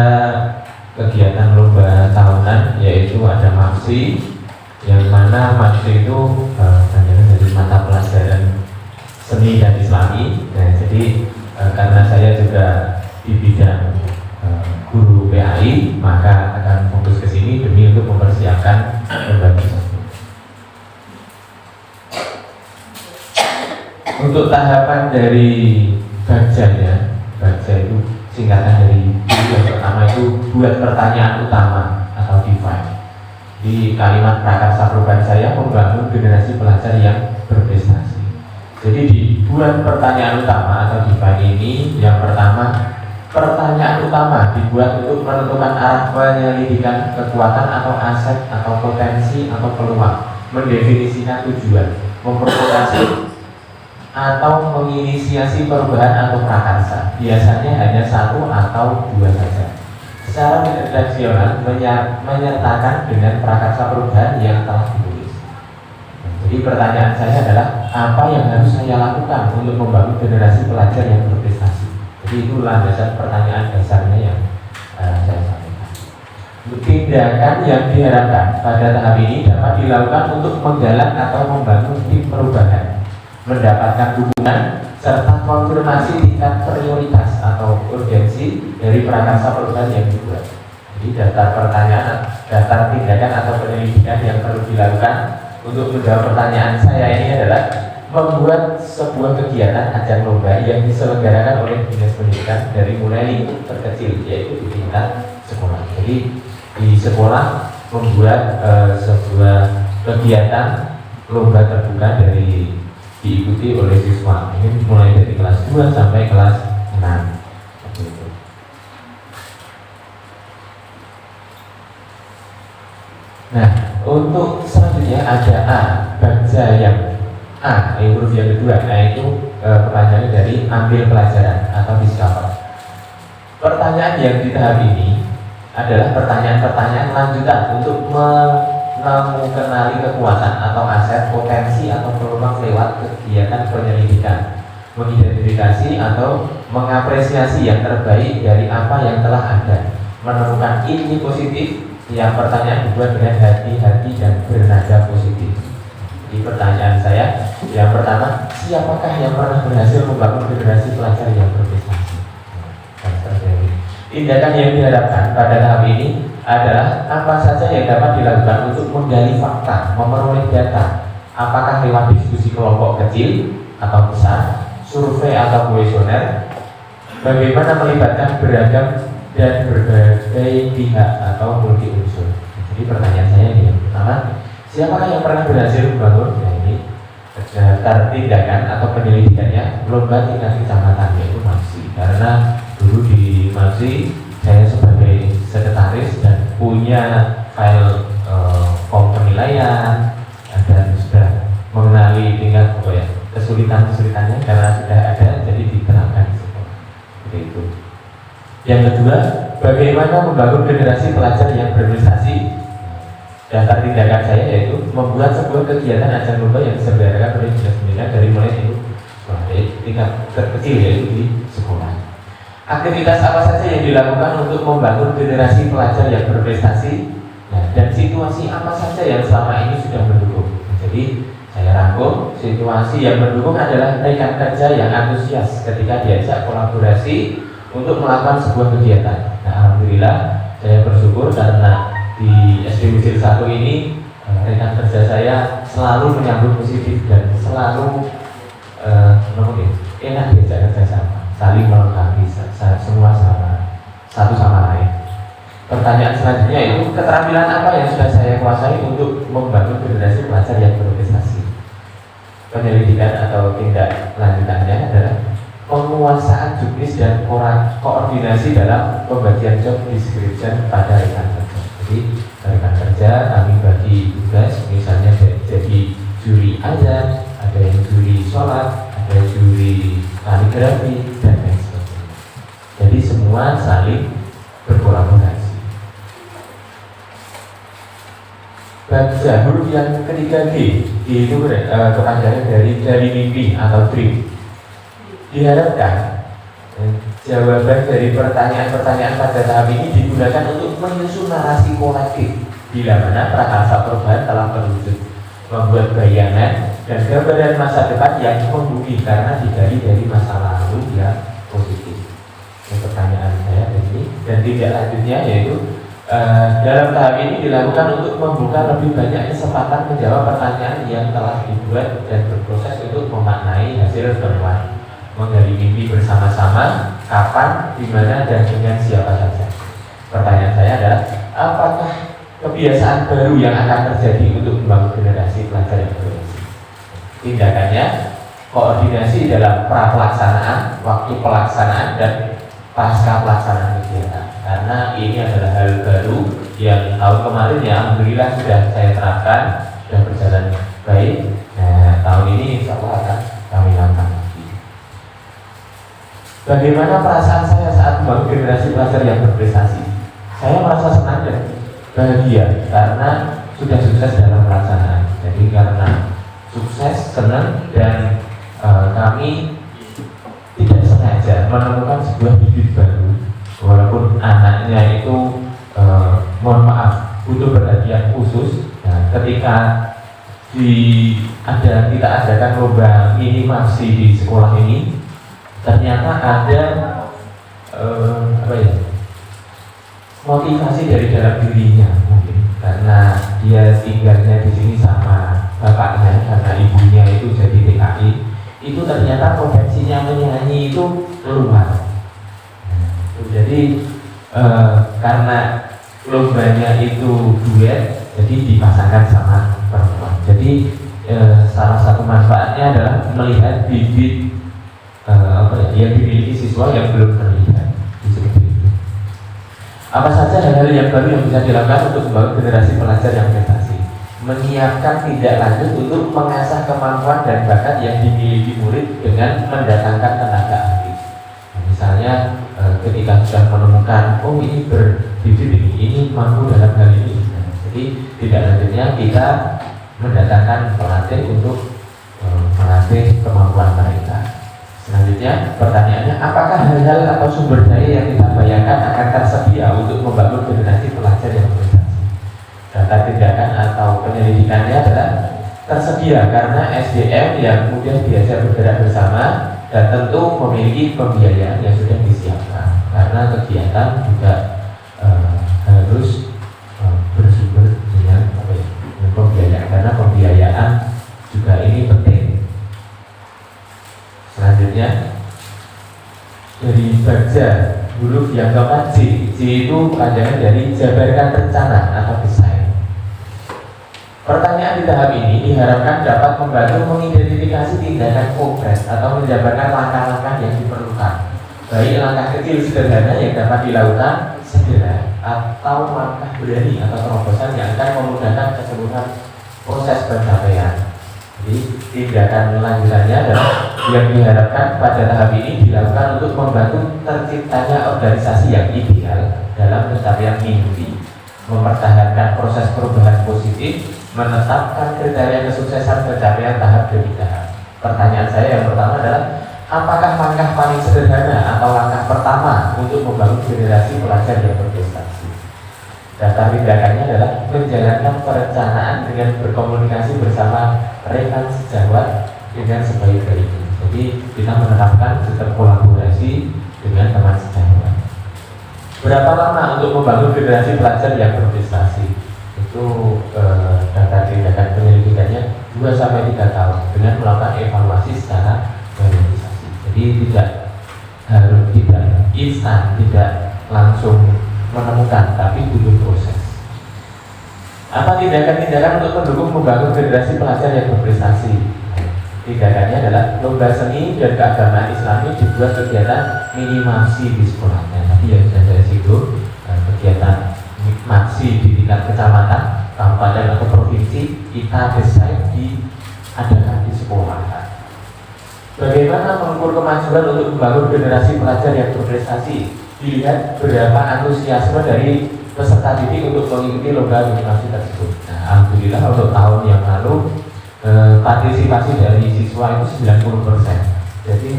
kegiatan lomba tahunan, yaitu ada MAPSI, yang mana MAPSI itu dari mata pelajaran seni dan Islami. Nah, jadi karena saya juga di bidang guru PAI, maka akan fokus ke sini demi untuk mempersiapkan lomba tersebut. Untuk tahapan dari Bagja itu singkatan dari yang pertama itu buat pertanyaan utama atau define. Di kalimat prakarsa perubahan saya membangun generasi pelajar yang berprestasi. Jadi dibuat pertanyaan utama atau define ini, yang pertama, pertanyaan utama dibuat untuk menentukan arah penyelidikan kekuatan atau aset atau potensi atau peluang, mendefinisikan tujuan, memprovokasi atau menginisiasi perubahan atau prakarsa. Biasanya hanya 1 atau 2 saja. Secara redaksional menyertakan dengan prakarsa perubahan yang telah ditulis. Jadi pertanyaan saya adalah apa yang harus saya lakukan untuk membangun generasi pelajar yang berprestasi. Jadi itu landasan pertanyaan dasarnya yang saya sampaikan. Tindakan yang diharapkan pada tahap ini dapat dilakukan untuk menggalang atau membangun tim perubahan, mendapatkan dukungan serta konfirmasi tingkat prioritas atau urgensi dari prakarsa perubahan yang dibuat. Jadi daftar pertanyaan, daftar tindakan atau penyelidikan yang perlu dilakukan untuk menjawab pertanyaan saya ini adalah membuat sebuah kegiatan ajang lomba yang diselenggarakan oleh Dinas Pendidikan dari mulai lingkup terkecil, yaitu di tingkat sekolah. Jadi di sekolah membuat sebuah kegiatan lomba terbuka dari diikuti oleh siswa. Ini mulai dari kelas 2 sampai kelas 6. Nah, untuk selanjutnya ada A, baca yang A, huruf yang kedua, yaitu pertanyaannya dari ambil pelajaran atau discover. Pertanyaan yang di tahap ini adalah pertanyaan-pertanyaan lanjutan untuk mengenali kekuatan atau aset, potensi atau peluang lewat kegiatan penyelidikan, mengidentifikasi atau mengapresiasi yang terbaik dari apa yang telah ada, menemukan ini positif. Yang pertanyaan dibuat dengan hati-hati dan bernada positif. Di pertanyaan saya, yang pertama, siapakah yang pernah berhasil membangun generasi pelajar yang berprestasi? Tindakan yang diharapkan pada tahap ini adalah apa saja yang dapat dilakukan untuk menggali fakta, memperoleh data, apakah lewat diskusi kelompok kecil atau besar, survei atau kuesioner, bagaimana melibatkan beragam dan berbagai pihak atau multi unsur. Jadi pertanyaan saya ini yang pertama, siapakah yang pernah berhasil membangun? Nah ini daftar tindakan atau penyelidikannya lomba tingkat kecamatan, yaitu MAPSI. Karena dulu di MAPSI saya sebagai sekretaris dan punya file form penilaian dan sudah mengenali tingkat kesulitan-kesulitannya karena sudah ada, jadi diterapkan di sekolah. Seperti itu. Yang kedua, bagaimana membangun generasi pelajar yang berprestasi? Daftar tindakan saya yaitu membuat sebuah kegiatan ajang lomba yang diselenggarakan oleh Dinas Pendidikan dari mulai tingkat terkecil, yaitu di sekolah. Aktivitas apa saja yang dilakukan untuk membangun generasi pelajar yang berprestasi? Nah, dan situasi apa saja yang selama ini sudah mendukung? Jadi saya rangkum, situasi yang mendukung adalah rekan kerja yang antusias ketika diajak kolaborasi untuk melakukan sebuah kegiatan. Nah, alhamdulillah saya bersyukur karena di SD Mesir 1 ini rekan kerja saya selalu menyambut positif dan selalu enak diajak kerjasama, saling melengkapi, semua sama satu sama lain. Pertanyaan selanjutnya itu keterampilan apa yang sudah saya kuasai untuk membangun generasi pelajar yang berprestasi? Penyelidikan atau tindak lanjutannya adalah penguasaan juknis dan koordinasi dalam pembagian job description pada rekan kerja. Jadi rekan kerja kami bagi tugas, misalnya jadi juri azan, ada yang juri sholat, ada juri kaligrafi dan lain sebagainya. Jadi semua saling berkolaborasi. Baca huruf yang ketiga G, itu kepanjangan dari mimpi atau dream. Diharapkan jawaban dari pertanyaan-pertanyaan pada tahap ini digunakan untuk menyusun narasi kolektif bila mana prakarsa perubahan telah terwujud, membuat bayangan dan gambaran masa depan yang membumi karena digali dari masa lalu yang positif. Ini pertanyaan saya dari ini, dan tindak lanjutnya yaitu dalam tahap ini dilakukan untuk membuka lebih banyak kesempatan menjawab pertanyaan yang telah dibuat dan berproses untuk memaknai hasil temuan, menggali mimpi bersama-sama, kapan, di mana, dan dengan siapa saja. Pertanyaan saya adalah, apakah kebiasaan baru yang akan terjadi untuk membangun generasi pelajar yang berprestasi? Tindakannya, koordinasi dalam pra-pelaksanaan, waktu pelaksanaan, dan pasca pelaksanaan kegiatan. Karena ini adalah hal baru yang tahun kemarin ya alhamdulillah sudah saya terapkan, sudah berjalan baik. Nah, tahun ini insya Allah akan kami lakukan. Bagaimana perasaan saya saat membangun generasi pelajar yang berprestasi? Saya merasa senang dan bahagia karena sudah sukses dalam pelaksanaan. Jadi karena sukses, senang, dan kami tidak sengaja menemukan sebuah bibit baru. Walaupun anaknya itu mohon maaf butuh perhatian khusus. Nah, ketika kita adakan lomba mini MAPSI di sekolah ini, ternyata ada motivasi dari dalam dirinya mungkin karena dia tinggalnya di sini sama bapaknya karena ibunya itu jadi TKI, itu ternyata potensinya menyanyi itu keluar. Jadi karena lombanya itu duet, jadi dipasangkan sama perempuan. Jadi salah satu manfaatnya adalah melihat bibit yang dimiliki siswa yang belum terlihat. Seperti itu. Apa saja hal-hal yang baru yang bisa dilakukan untuk membangun generasi pelajar yang prestasi? Menyiapkan tindak lanjut untuk mengasah kemampuan dan bakat yang dimiliki murid dengan mendatangkan tenaga ahli. Misalnya ketika sudah menemukan, oh ini berbibit ini mampu dalam hal ini. Jadi tindak lanjutnya kita mendatangkan pelatih untuk melatih kemampuan mereka. Selanjutnya pertanyaannya, apakah hal-hal atau sumber daya yang kita bayangkan akan tersedia untuk membangun generasi pelajar yang berprestasi? Data tindakan atau penyelidikannya adalah tersedia karena SDM yang kemudian diajak bergerak bersama dan tentu memiliki pembiayaan yang sudah disiapkan karena kegiatan juga harus bersumber dengan pembiayaan karena pembiayaan juga ini penting. Selanjutnya dari baca huruf yang keempat C itu panjangan dari jabarkan rencana atau desain. Pertanyaan di tahap ini diharapkan dapat membantu mengidentifikasi tindakan konkret atau menjabarkan langkah-langkah yang diperlukan, baik langkah kecil sederhana yang dapat dilakukan segera atau langkah berani atau terobosan yang akan memudahkan keseluruhan proses pencapaian. Jadi tindakan lanjutannya adalah yang diharapkan pada tahap ini dilakukan untuk membantu terciptanya organisasi yang ideal dalam pencapaian mimpi, mempertahankan proses perubahan positif, menetapkan kriteria kesuksesan pencapaian tahap demi tahap. Pertanyaan saya yang pertama adalah, apakah langkah paling sederhana atau langkah pertama untuk membangun generasi pelajar yang berprestasi? Data tindakannya adalah menjalankan perencanaan dengan berkomunikasi bersama rekan sejawat dengan sebaik-baiknya. Jadi kita menerapkan sistem kolaborasi dengan teman sejawat. Berapa lama untuk membangun generasi pelajar yang berprestasi? Itu data tindakan penyelidikannya 2-3 tahun dengan melakukan evaluasi secara periodisasi. Jadi tidak instan, tidak langsung menemukan, tapi butuh proses. Apa tindakan-tindakan untuk mendukung membangun generasi pelajar yang berprestasi? Tindakannya adalah lomba seni dan keagamaan Islami dibuat kegiatan minimasi di sekolahnya. Tadi yang sudah saya singgung, kegiatan maksi di tingkat kecamatan, kabupaten atau provinsi kita desain diadakan di sekolah. Bagaimana mengukur kemajuan untuk membangun generasi pelajar yang berprestasi? Dilihat berapa antusiasme dari peserta didik untuk mengikuti lomba minimasi tersebut. Nah, alhamdulillah untuk tahun yang lalu partisipasi dari siswa itu 90%. Jadi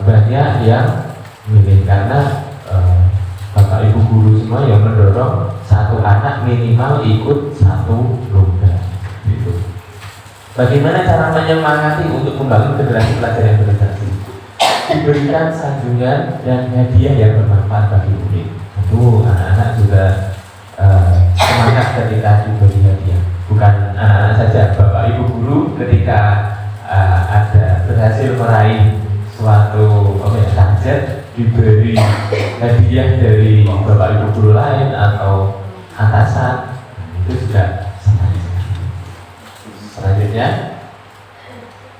banyak yang milih karena bapak ibu guru semua yang mendorong satu anak minimal ikut satu lomba. Gitu. Bagaimana cara menyemangati untuk membangun generasi pelajar yang berprestasi? Diberikan sanjungan dan hadiah yang bermanfaat bagi murid. Tentu anak-anak juga semangat ketika diberi hadiah. Bukan anak-anak saja, bapak ibu guru ketika ada berhasil meraih suatu target, diberi hadiah dari bapak ibu guru lain atau atasan, itu juga senang. Selanjutnya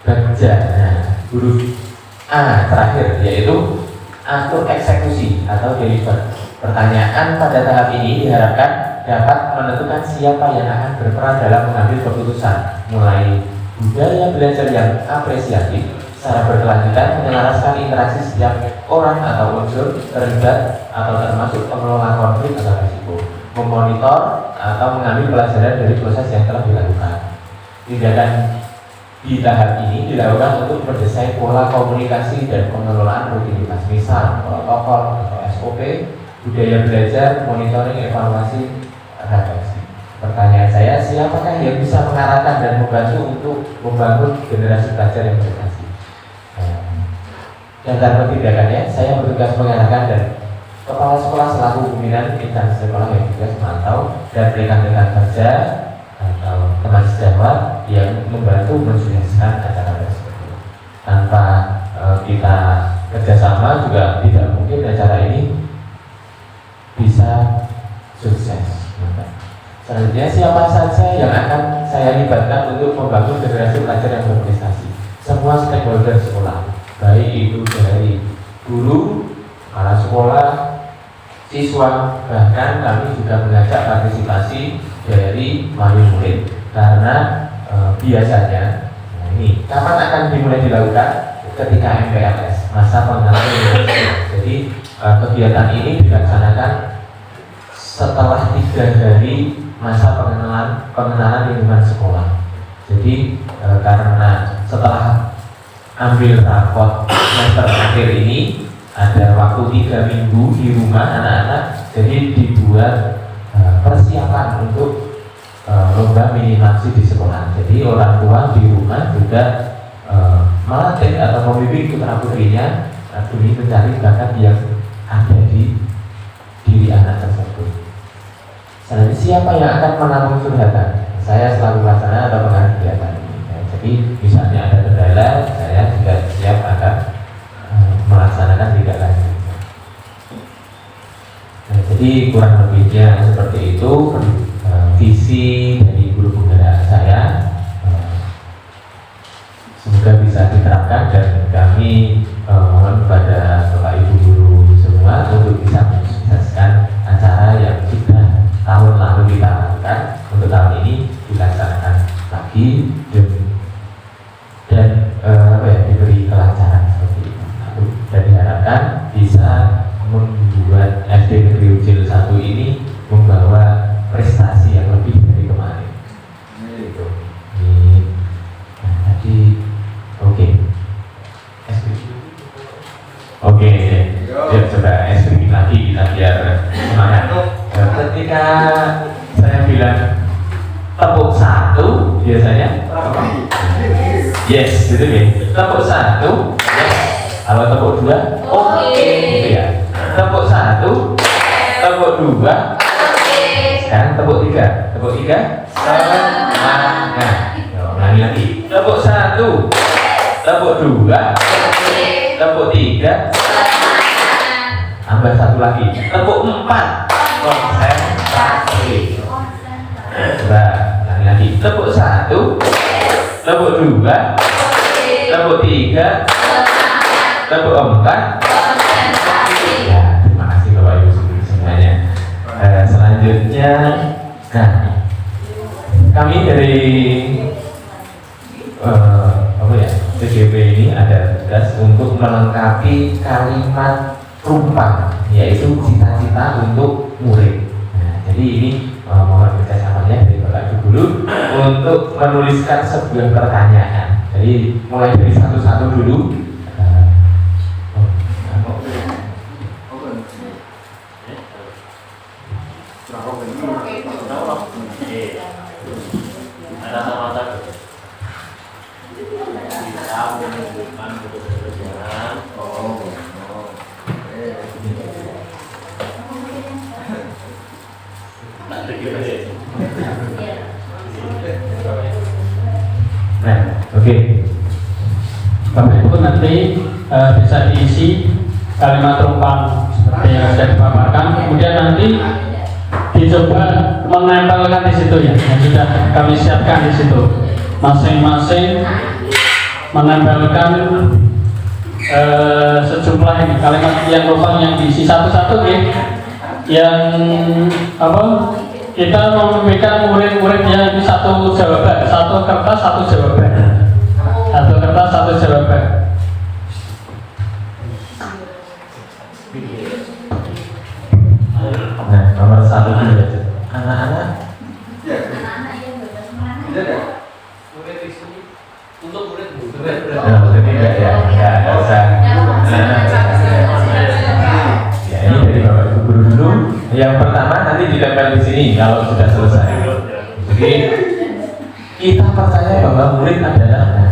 baca, huruf A terakhir, yaitu atur eksekusi atau deliver. Pertanyaan pada tahap ini diharapkan dapat menentukan siapa yang akan berperan dalam mengambil keputusan, mulai budaya belajar yang apresiatif secara berkelanjutan, menyelaraskan interaksi setiap orang atau unsur terlibat atau termasuk pengelola konflik atau risiko, memonitor atau mengambil pelajaran dari proses yang telah dilakukan. Tindakan di tahap ini dilakukan untuk mendesain pola komunikasi dan pengelolaan rutinitas, misal protokol atau SOP, budaya belajar, monitoring, evaluasi, refleksi. Pertanyaan saya, siapakah yang bisa mengarahkan dan membantu untuk membangun generasi pelajar yang berprestasi? Dan dalam tindakannya, saya bertugas mengarahkan dan kepala sekolah selaku pimpinan instansi sekolah yang juga memantau dan rekan-rekan kerja atau teman teman sejawat yang membantu mensukseskan acara tersebut. Tanpa kita kerjasama juga tidak mungkin acara ini bisa sukses. Selanjutnya, siapa saja yang akan saya libatkan untuk membangun generasi pelajar yang berprestasi? Semua stakeholder sekolah, baik itu dari guru, kepala sekolah, siswa, bahkan kami juga mengajak partisipasi dari wali murid. Karena biasanya, nah ini kapan akan dimulai dilakukan? Ketika MPLS, masa pengenalan lingkungan sekolah. Jadi kegiatan ini dilaksanakan setelah 3 hari masa pengenalan lingkungan sekolah. Jadi karena setelah ambil rapot semester akhir ini ada waktu 3 minggu di rumah anak-anak, jadi dibuat persiapan untuk lomba minimaksi di sekolah. Jadi orang tua di rumah juga melatih atau membimbing putra putrinya demi mencari bakat yang ada di diri anak tersebut. Selanjutnya, siapa yang akan menanggung curhatan? Saya selalu pelaksana atau pengarah kegiatan ini. Jadi misalnya ada kendala, saya juga siap akan melaksanakan tidak lanjut. Nah, jadi kurang lebihnya seperti itu visi dari guru penggerak saya. Semoga bisa diterapkan dan kami mohon kepada Bapak Ibu guru semua untuk bisa mensukseskan acara yang sudah tahun lalu kita lakukan, untuk tahun ini dilaksanakan lagi dan diberi kelancaran seperti itu. Dan diharapkan bisa membuat SD Negeri Ucil 1 ini membawa prestasi yang lebih dari kemarin. Gitu. Tadi Oke, ya coba ekstrim lagi kita biar semangat. Ketika saya bilang tepuk 1 biasanya yes, gitu ya. Tepuk 1 yes. Kalau tepuk 2 oke. Gitu ya. Tepuk 1, tepuk 2 sekarang tepuk 3. Tepuk 3 semangat. Ulangi lagi. Tepuk 1, tepuk 2, tepuk 3, tambah 1 lagi, tepuk 4, konsentrasi. Coba ulangi lagi. Tepuk 1, tepuk 2, tepuk 3, tepuk 4. Ya, terima kasih Bapak Ibu semuanya. Selanjutnya, nah, kami dari TGP ini ada tugas untuk melengkapi kalimat rumpang, yaitu cita-cita untuk murid. Nah, jadi ini mohon kerjasamanya dari Bapak Ibu Guru untuk menuliskan sebuah pertanyaan. Jadi mulai dari satu-satu dulu. Ada sama-sama. Nah, oke. Bapak Ibu nanti bisa diisi kalimat rumpang seperti yang sudah dipaparkan. Kemudian nanti dicoba menempelkan di situ ya, yang sudah kami siapkan di situ. Masing-masing menempelkan sejumlah ini kalimat yang rumpang yang diisi satu-satu ya. Yang apa? Kita memberikan murid-murid yang satu jawaban, satu kertas satu jawaban, satu kertas satu jawaban. Nah, nomor 1 dulu aja. Anak-anak. Untuk murid Nah, tidak ya, nggak usah. Ya, ini dari Bapak Ibu Guru dulu. Yang pertama nanti ditempel di sini kalau sudah selesai. Jadi kita percaya bahwa murid adalah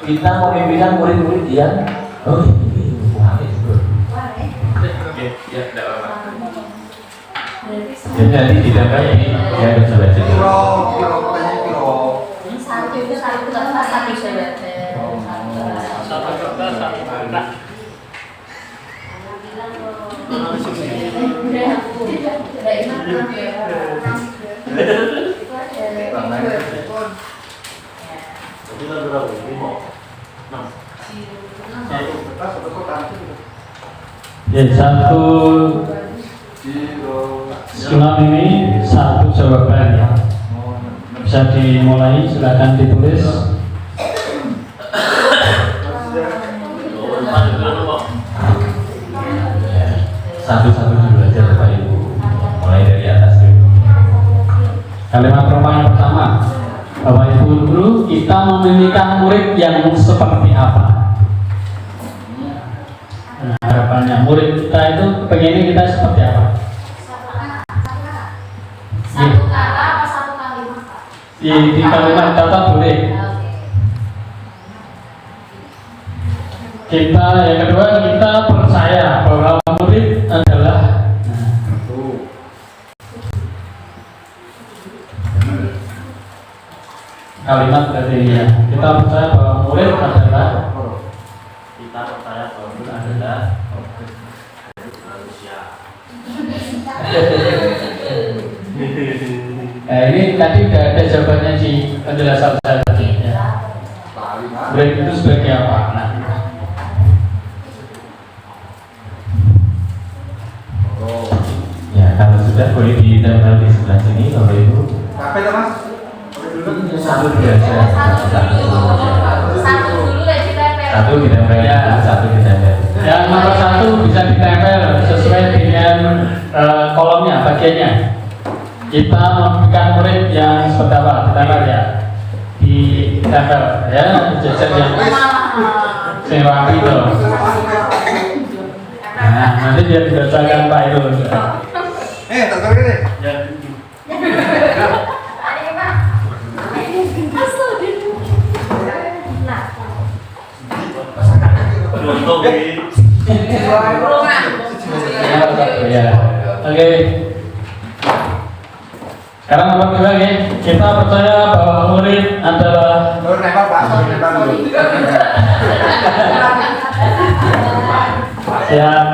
kita memimpikan murid-murid yang ini wah itu. Ya, tidak apa-apa. Jadi nanti ditempel ini ya bisa baca. Ya, satu skema ini satu jawaban ya. Bisa dimulai, silakan ditulis. Satu-satu dulu aja Bapak Ibu. Mulai dari atas dulu. Kalimat rumah yang pertama, Bapak Ibu dulu, kita memilihkan murid yang seperti apa? Nah, harapannya murid kita itu pengennya kita seperti apa? Satu kata apa satu kalimat? Di kalimat kata boleh. Kita yang kedua, kita percaya bahwa murid adalah kalimat dari ya. Kita percaya bahwa murid adalah ini tadi udah ada jawabannya di penjelasan saya tadi ya. Murid itu sebagai apa? Nah, Ya kalau sudah boleh ditempel di sebelah sini Bapak Ibu. Apa itu Mas? Satu aja. Satu dulu ya ditempel. Satu ditempel, Ya. satu ditempel. yang nomor satu bisa ditempel sesuai dengan kolomnya, bagiannya. Kita memberikan murid yang seperti apa? Ditempel ya, ditempel ya, jajan yang rapi itu. Nah, nanti dia dibacakan Pak Irul. Tak tahu ini. Ya, oke. Sekarang nomor 2 ya. Kita percaya bahwa murid adalah Baru nempel Pak, baru nempel dulu. siap.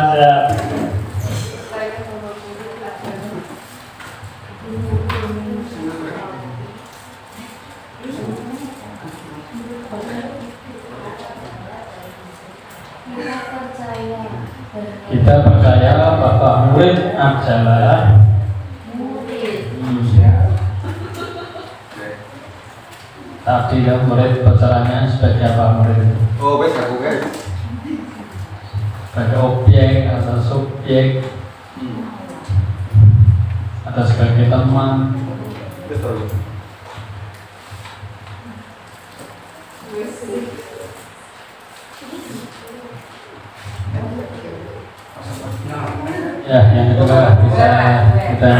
Kita percaya bahwa murid adalah tadi yang murid pacarannya sebagai apa murid itu? Oh, wes aku guys. Sebagai objek atau subjek atau sebagai teman. Betul. Ya, yang kedua bisa kita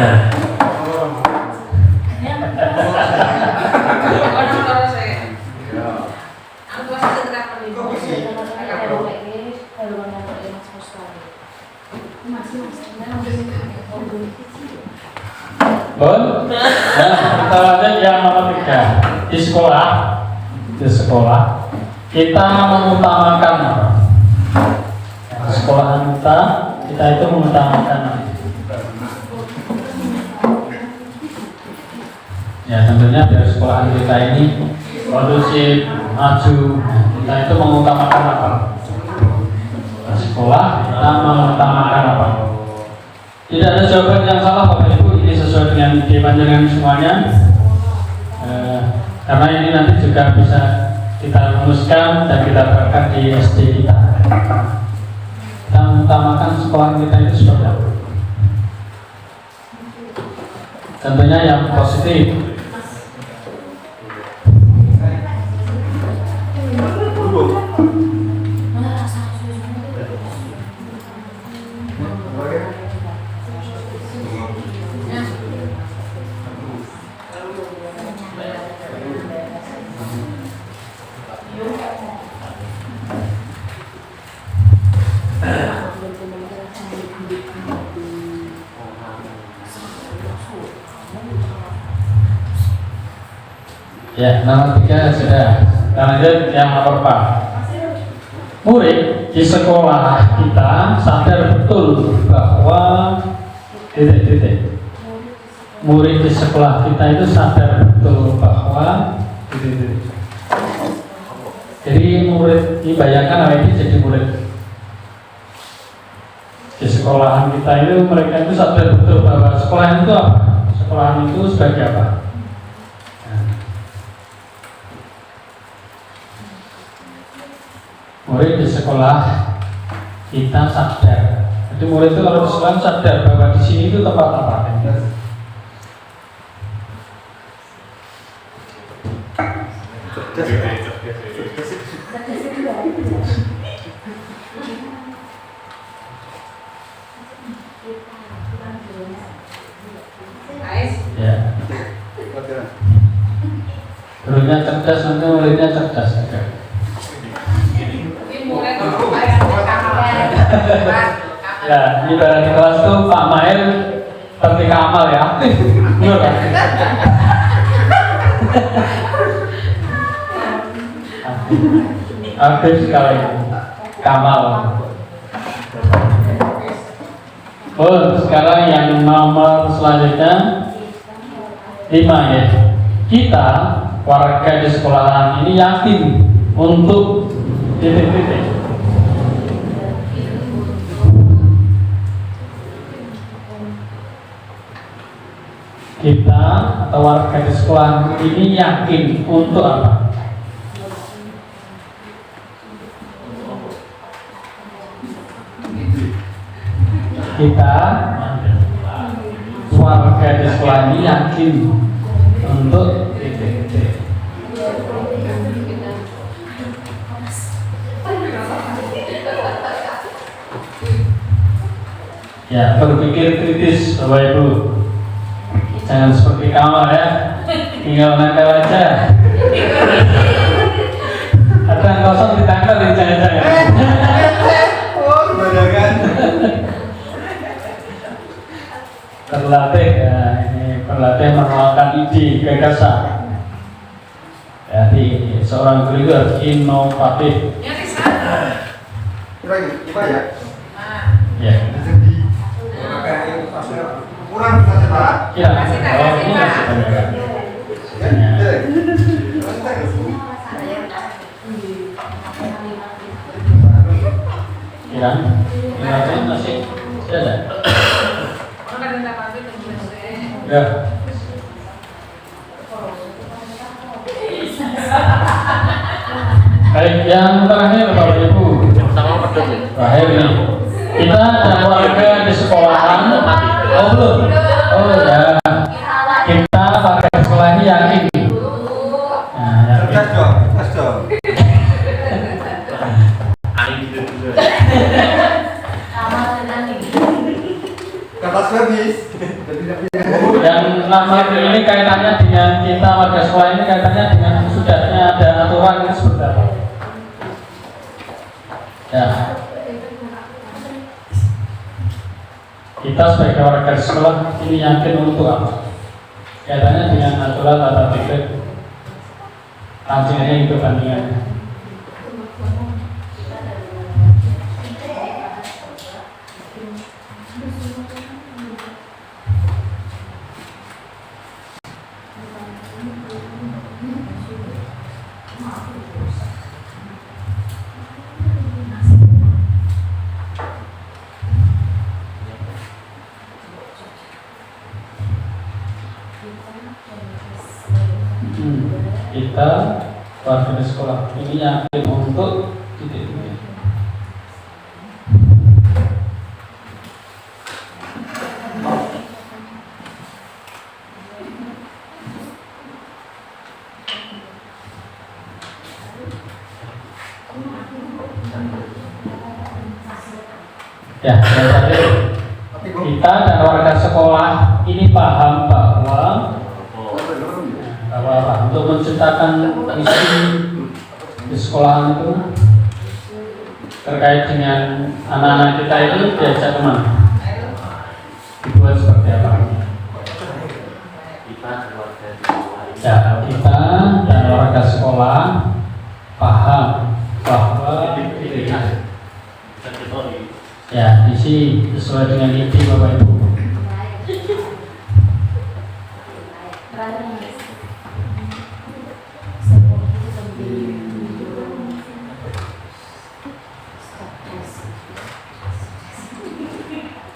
Bon, nah, kita lanjut yang nomor 3. Di sekolah kita mengutamakan apa? Di sekolahan kita itu mengutamakan apa? Ya tentunya biar sekolahan kita ini kondusif, maju. Kita itu mengutamakan apa? Di sekolah kita mengutamakan apa? Tidak ada jawaban yang salah Bapak Ibu, ini sesuai dengan ide panjenengan semuanya. Karena ini nanti juga bisa kita rumuskan dan kita terapkan di SD kita. Kita mengutamakan sekolah kita itu seperti apa? Tentunya yang positif. Ya, nomor 3 sudah. Kita lanjut yang nomor 4. Murid di sekolah kita sadar betul bahwa murid di sekolah kita itu sadar betul bahwa jadi murid ini bayangkan hari ini jadi murid di sekolahan kita itu, mereka itu sadar betul bahwa sekolahan itu apa? Sekolahan itu sebagai apa? Murid di sekolah kita sadar. Jadi murid itu kalau di sekolah sadar bahwa di sini itu tempat apa? Ya. Gurunya cerdas, nanti muridnya cerdas. Ya, ibarat di kelas itu Pak Mail ketika amal ya. Benar kan? Aktif sekali. Kamal. Oh, sekarang yang nomor selanjutnya 5 ya. Kita warga di sekolahan ini yakin untuk titik-titik. Kita atau warga di sekolah ini yakin untuk apa? Kita warga di sekolah ini yakin untuk ya, berpikir kritis Bapak Ibu. Jangan seperti Kamal ya, tinggal nakal aja. Ada yang kosong ditangkap di jangan-jangan. Oh, kebanyakan. Terlatih ya, ini berlatih mengeluarkan ide gagasan. Jadi seorang guru itu harus inovatif. Gimana ya? Ya. Kurang kita cepat. Ya. Oh, ini masih banyak. Ya. Ini masih ada. Ya. Baik, yang terakhir Bapak Ibu. Terakhir ini. Kita dan warga di sekolahan. Oh belum. Oh ya. Kita warga di sekolah ini yakin. Nah, yakin. Cerdas dong, cerdas dong. Kata habis. Yang nomor ini kaitannya dengan kita warga sekolah ini kaitannya dengan sudahnya ada aturan ini seperti apa? Ya. Kita sebagai warga sekolah ini yakin untuk apa? Kaitannya dengan aturan tata tertib. Rancangannya itu bandingannya. Kita warga sekolah ini yakin untuk titik-titik. Ya, yang terakhir kita dan warga sekolah ini paham bahwa untuk menciptakan misi di sekolahan itu terkait dengan anak-anak kita itu diajak kemana? Dibuat seperti apa? Ya, kita dan warga sekolah paham bahwa ya isi sesuai dengan inti Bapak Ibu.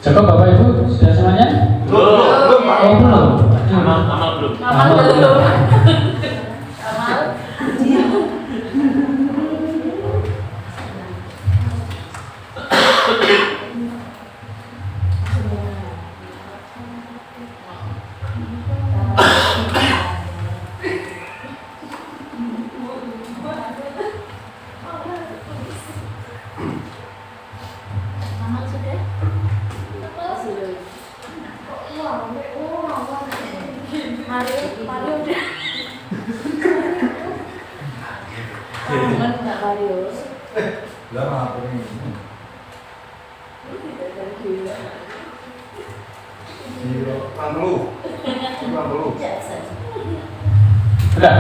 Cukup Bapak Ibu, sudah semuanya? Belum, Pak. Oh belum. Amal belum. Amal belum. Amal sudah? Mario udah. Lama apa ini? Kurang dulu. Sudah.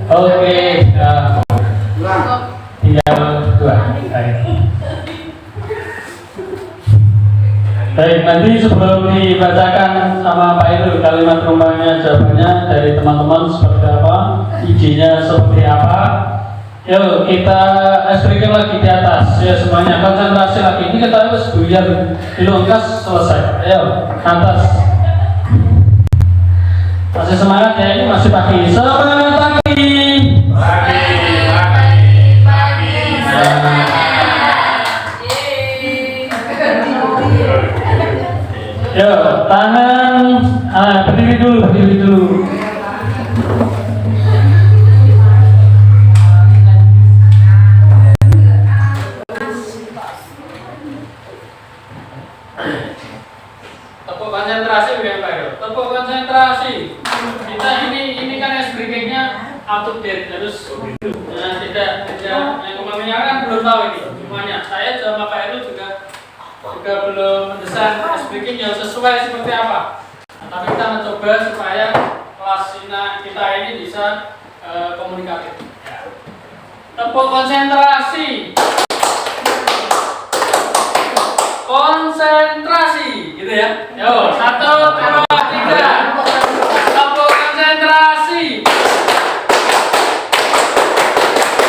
Oke. Ulang. Tinggal 2. Baik, nanti sebelum dibacakan sama Pak Irul kalimat rumpanya jawabannya dari teman-teman seperti apa, idenya seperti apa. Yuk kita esprikan lagi di atas ya semuanya, konsentrasi lagi. Ini kita harus buyar di longkas selesai. Ayo atas. Masih semangat ya, ini masih pagi. Semangat pagi. Yuk, tangan berdiri dulu. Tepuk konsentrasi ya Pak Yo. Tepuk konsentrasi. Kita ini kan SBK-nya up to date harus tidak yang kemarinnya kan belum tahu ini semuanya. Saya sama Pak Yo juga belum mendesain SBK-nya sesuai seperti apa. Nah, tapi kita mencoba supaya kelas kita ini bisa komunikatif. Ya. Tepuk konsentrasi. Konsentrasi, gitu ya. Yo, 1, 2, 3. Tepuk konsentrasi.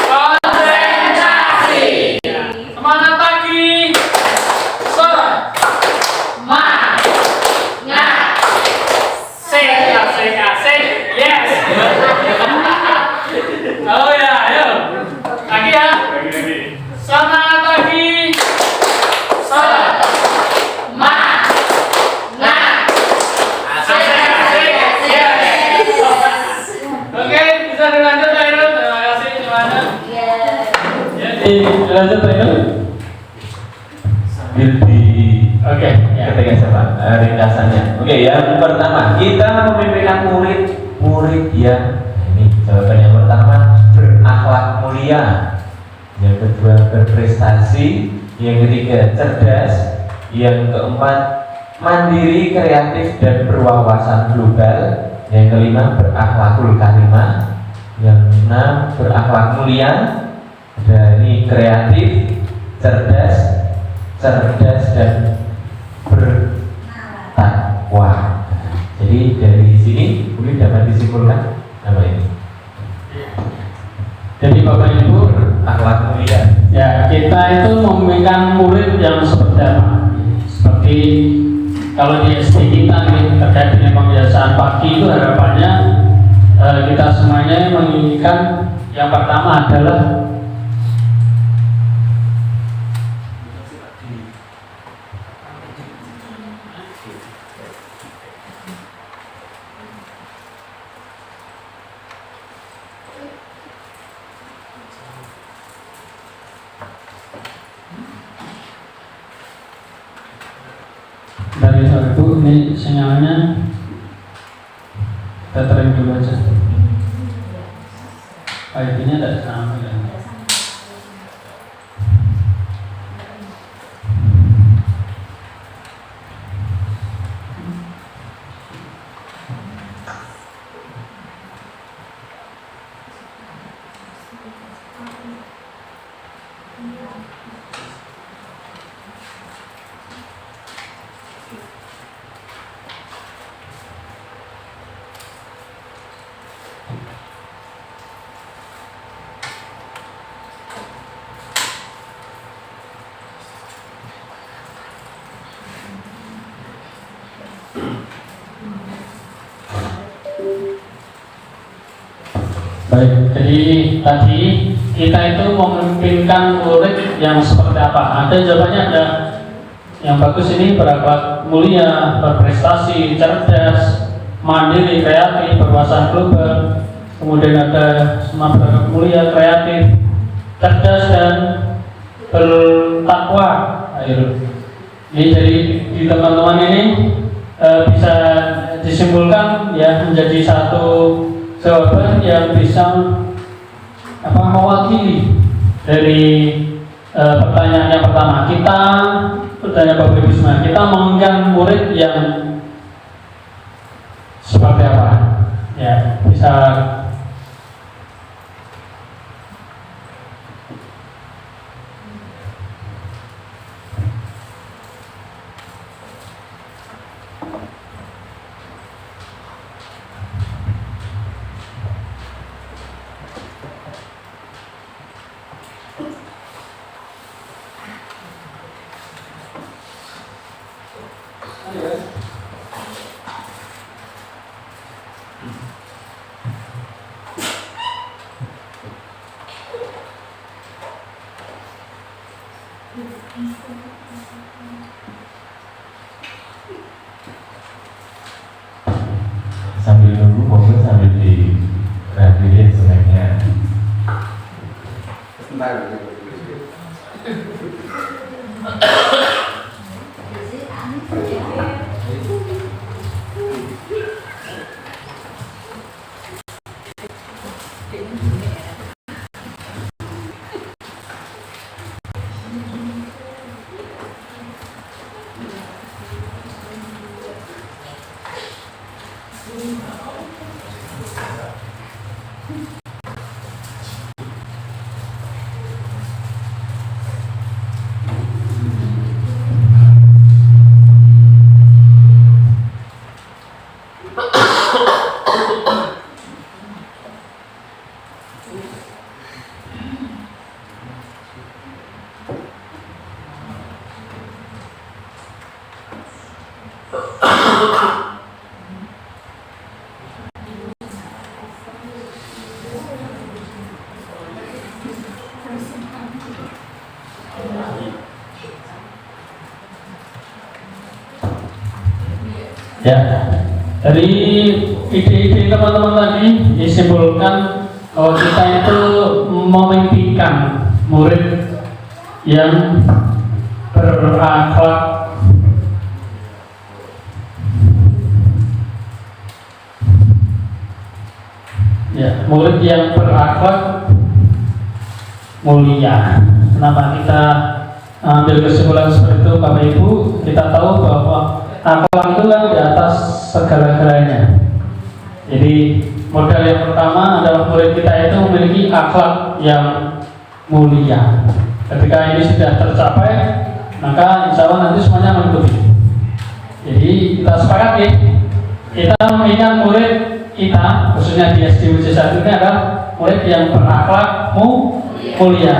Konsentrasi. Semangat pagi. Asik. Yes. Oh ya, ayo. Lagi ya. Semangat pagi. Oke, bisa dilanjut Pak Irul. Terima kasih semuanya. Dilanjut Pak Irul. Oke, Ketika siapa? Ringkasannya. Oke, yang pertama kita memimpikan murid yang ini jawaban yang pertama berakhlak mulia, yang kedua berprestasi, yang ketiga cerdas, yang keempat mandiri, kreatif dan berwawasan global, yang kelima berakhlakul karimah, yang enam berakhlak mulia. Dan ini kreatif, cerdas dan bertakwa. Jadi dari sini mungkin dapat disimpulkan apa ini? jadi Bapak Ibu, Akhlak mulia. ya kita itu memimpikan murid yang seperti apa? Seperti kalau di SD kita nih, terkait dengan pembiasaan pagi itu harapannya kita semuanya menginginkan yang pertama adalah dari Ibu, ini sinyalnya kita trim dulu aja. IP-nya tidak sama ya. Baik, jadi tadi kita itu memimpikan murid yang seperti apa? Ada jawabannya, ada yang bagus ini berakhlak mulia, berprestasi, cerdas, mandiri, kreatif, berwawasan global. Kemudian ada semua berakhlak mulia, kreatif, cerdas dan bertakwa. Ini jadi di teman-teman ini bisa disimpulkan ya menjadi satu jawaban yang bisa mewakili dari pertanyaan yang pertama. Pertanyaan Bapak Ibu semua, kita menginginkan murid yang seperti apa? Ya, bisa sambil nunggu mobil sambil dirapiin sebenarnya. Ya, dari ide-ide teman-teman tadi disimpulkan bahwa kita itu memimpikan murid yang berakhlak murid yang berakhlak mulia. Kenapa kita ambil kesimpulan seperti itu, Bapak Ibu? Kita tahu bahwa akhlak itu kan di atas segala-galanya. Jadi modal yang pertama adalah murid kita itu memiliki akhlak yang mulia. Ketika ini sudah tercapai, maka insya Allah nanti semuanya mengikuti. Jadi kita sepakat ya, kita menginginkan murid kita, khususnya di SD UC 1 ini adalah murid yang berakhlak mulia.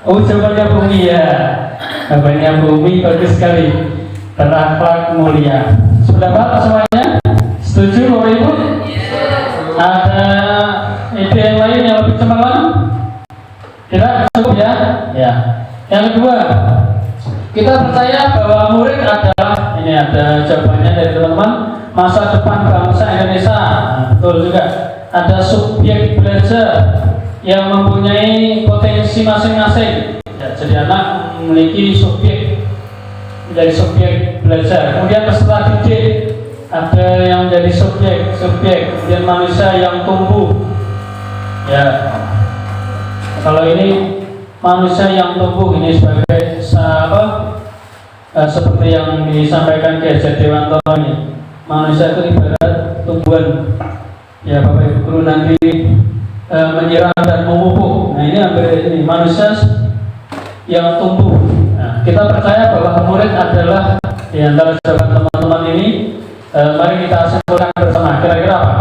Oh, jawabannya Bumi ya. Jawabannya Bumi bagus sekali. Berakhlak mulia. Sudah Pak semuanya? Setuju Bapak Ibu? Ada ide yang lain yang lebih cemerlang? Kita cukup ya? Ya. Yang kedua, kita percaya bahwa murid adalah, ini ada jawabannya dari teman-teman, masa depan bangsa Indonesia. Nah, betul juga. Ada subjek belajar yang mempunyai potensi masing-masing. Ya, jadi anak memiliki subjek, menjadi subjek belajar. Kemudian peserta didik ada yang menjadi subjek. Kemudian manusia yang tumbuh. Ya, kalau ini manusia yang tumbuh ini sebagai seperti yang disampaikan Kiai Dewanto ini, manusia itu ibarat tumbuhan. Ya Bapak Ibu guru nanti menyiram dan memupuk. Nah ini hampir ini manusia yang tumbuh. Nah, kita percaya bahwa murid adalah di antara jawaban teman-teman ini. Mari kita simpulkan bersama. Kira-kira apa?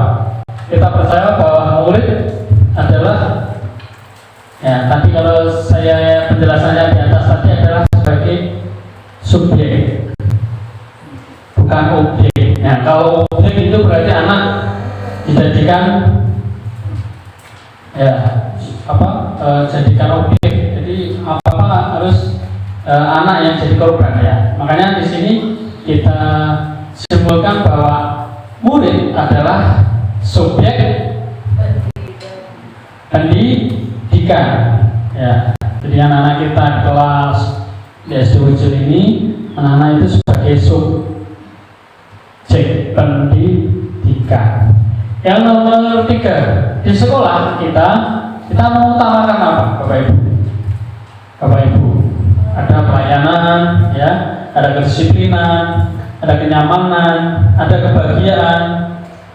Kita percaya bahwa murid adalah, ya tadi kalau saya penjelasannya di atas tadi adalah sebagai subjek, bukan objek. Nah kalau objek itu berarti anak jadikan jadikan objek. Jadi apa harus anak yang jadi korban ya. Makanya di sini kita simpulkan bahwa murid adalah subjek pendidikan ya. Jadi anak-anak kita di kelas di SD Wujud ini, anak-anak itu sebagai subjek pendidikan. Yang nomor 3, di sekolah kita mengutamakan apa, Bapak Ibu? Bapak Ibu, ada pelayanan, ya, ada kedisiplinan, ada kenyamanan, ada kebahagiaan,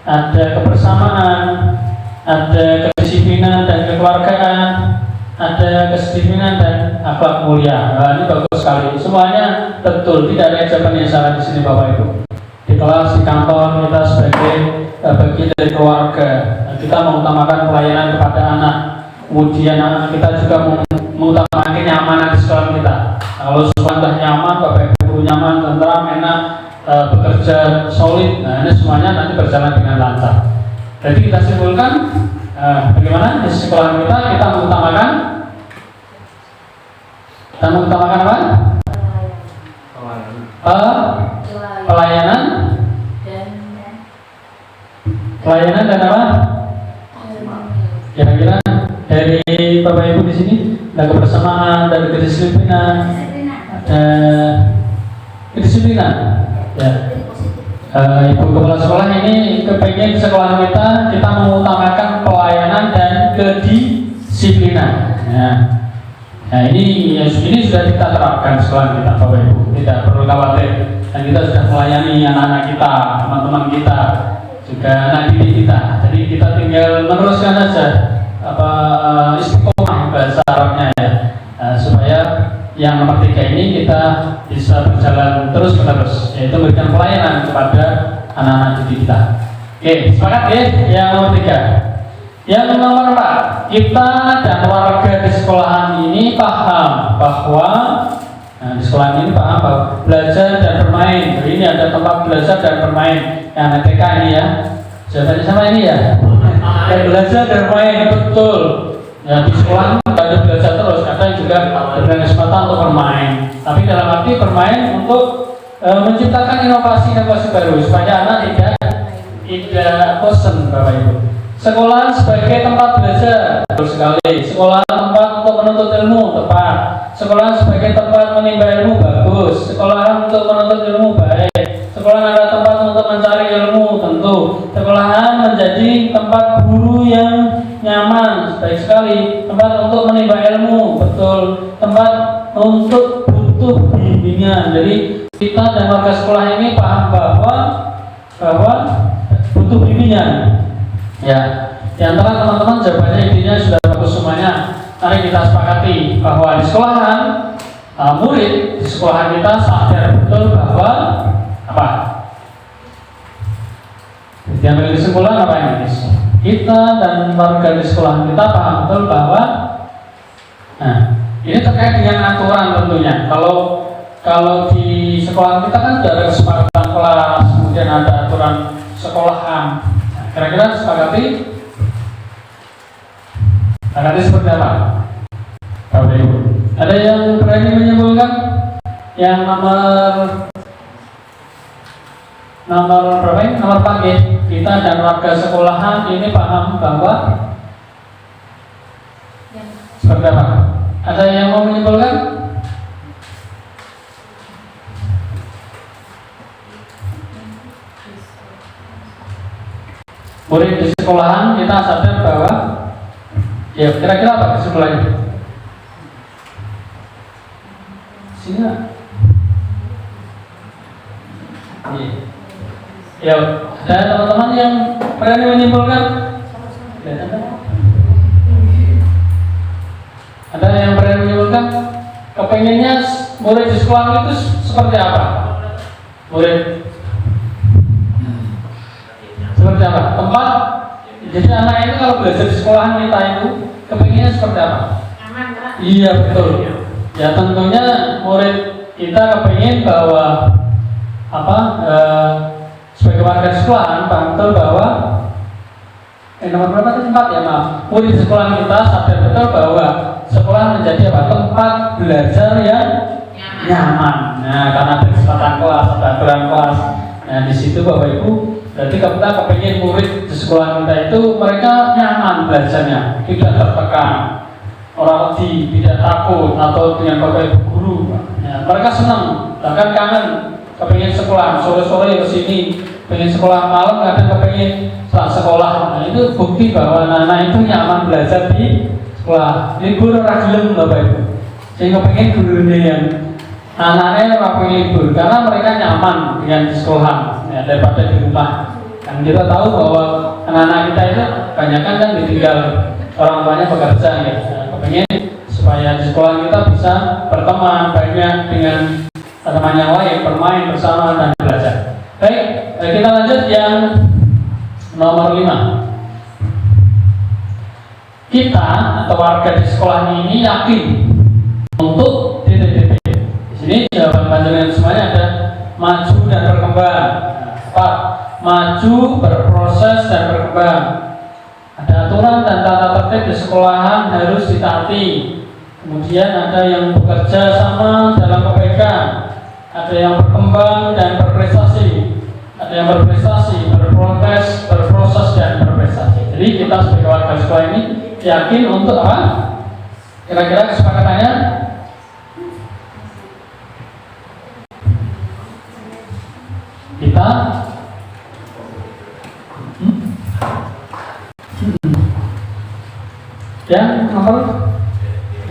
ada kebersamaan, ada kedisiplinan dan kekeluargaan, ada kedisiplinan dan akhlak mulia. Nah, ini bagus sekali. Semuanya betul, tidak ada jawaban yang salah di sini, Bapak Ibu. Di kelas, di kantor, kita sebagai bagian dari keluarga, kita mengutamakan pelayanan kepada anak. Kemudian kita juga mengutamakan kenyamanan di sekolah kita. Kalau sekolah nyaman, Bapak Ibu nyaman, tentram, enak, bekerja solid, nah ini semuanya nanti berjalan dengan lancar. Jadi kita simpulkan bagaimana di sekolah kita mengutamakan apa? Pelayanan dan apa? Kira-kira dari Bapak Ibu di sini ada kebersamaan, ada kedisiplinan, ada kedisiplinan. Ya. Ibu kepala sekolah ini kepengen sekolah kita mengutamakan pelayanan dan kedisiplinan. Ya. Nah ini sudah kita terapkan sekolah kita, Bapak Ibu. Tidak perlu khawatir. Dan kita sudah melayani anak-anak kita, teman-teman kita, juga anak didik kita. Jadi kita tinggal meneruskan saja istiqomah bahasa Arabnya ya, supaya yang nomor 3 ini kita bisa berjalan terus-menerus, yaitu memberikan pelayanan kepada anak-anak didik kita. Oke, sepakat ya? Yang nomor 3. Yang nomor 4, kita dan warga di sekolahan ini paham bahwa di sekolahan ini paham bahwa belajar dan bermain. Jadi ini ada tempat belajar dan bermain. Yang TK ini ya, jawabannya sama ini ya. Dan belajar dan bermain, betul. Ya di sekolah ada belajar terus, kadang juga diberikan kesempatan untuk bermain. Tapi dalam arti bermain untuk menciptakan inovasi baru supaya anak tidak bosan, Bapak Ibu. Sekolah sebagai tempat belajar, betul sekali. Sekolah tempat untuk menuntut ilmu, tepat. Sekolah sebagai tempat menimba ilmu, bagus. Sekolah untuk menuntut ilmu, baik. Sekolah adalah tempat untuk mencari ilmu, tentu. Sekolahan menjadi tempat guru yang nyaman, baik sekali. Tempat untuk menimba ilmu, betul. Tempat untuk butuh bimbingan. Jadi kita dan warga sekolah ini paham bahwa butuh bimbingan. Ya, di antara teman-teman jawabannya intinya sudah bagus semuanya. Mari kita sepakati bahwa di sekolahan murid di sekolahan kita sadar betul bahwa apa? Diambil kesimpulan apa ini? Kita dan warga di sekolahan kita paham betul bahwa ini terkait dengan aturan tentunya. Kalau di sekolah kita kan sudah ada kesepakatan kelas, kemudian ada aturan sekolahan. Kira-kira sepakati seperti apa? Bapak Ibu, ada yang berani menyimpulkan? Yang nomor berapa ini? Nomor 4 ya. Kita dan warga sekolahan ini paham bahwa seperti apa? Ada yang mau menyimpulkan? Murid di sekolahan kita sadar bahwa ya kira-kira apa kesimpulannya? Sini ya, ada teman-teman yang berani menyimpulkan? Ada yang berani menyimpulkan? Kepengennya murid di sekolah itu seperti apa? Murid seperti apa? Tempat. Jadi anak itu kalau belajar di sekolahan kita itu kepengennya seperti apa? Aman, Pak. Iya betul. Ya tentunya murid kita kepengen bahwa sebagai warga sekolahan paham betul bahwa nomor berapa tadi? 4 ya, maaf. Murid sekolah kita sadar betul bahwa sekolah menjadi apa? Tempat belajar yang nyaman. Nah, karena ada kesempatan kelas, ada aturan kelas. Nah, di situ Bapak Ibu, berarti kita kepingin murid di sekolah kita itu mereka nyaman belajarnya, tidak tertekan, orang tidak takut atau dengan Bapak Ibu guru. Ya, mereka senang, bahkan kangen, kepingin sekolah sore-sore ke sini, pengen sekolah malam, kadang kepingin setelah sekolah. Nah, itu bukti bahwa anak-anak itu nyaman belajar di sekolah. Ini guru ragilem Bapak Ibu, sehingga pengen gurunya yang anak-anaknya waktu libur karena mereka nyaman dengan di sekolah ya, daripada di rumah. Dan kita tahu bahwa anak-anak kita itu kebanyakan kan ditinggal orang tuanya bekerja ya. Kepengen supaya di sekolah kita bisa berteman banyak dengan teman yang lain, bermain bersama dan belajar. Baik, kita lanjut yang nomor 5. Kita atau warga di sekolah ini yakin untuk titik-titik. Ini jawaban panjangnya semuanya ada maju dan berkembang. Pak, maju, berproses dan berkembang. Ada aturan dan tata tertib di sekolahan harus ditaati. Kemudian ada yang bekerja sama dalam kebaikan. Ada yang berkembang dan berprestasi. Ada yang berprestasi, berproses, berproses dan berprestasi. Jadi kita sebagai warga sekolah ini yakin untuk apa? Kira-kira kesepakatannya? Kita yang nomor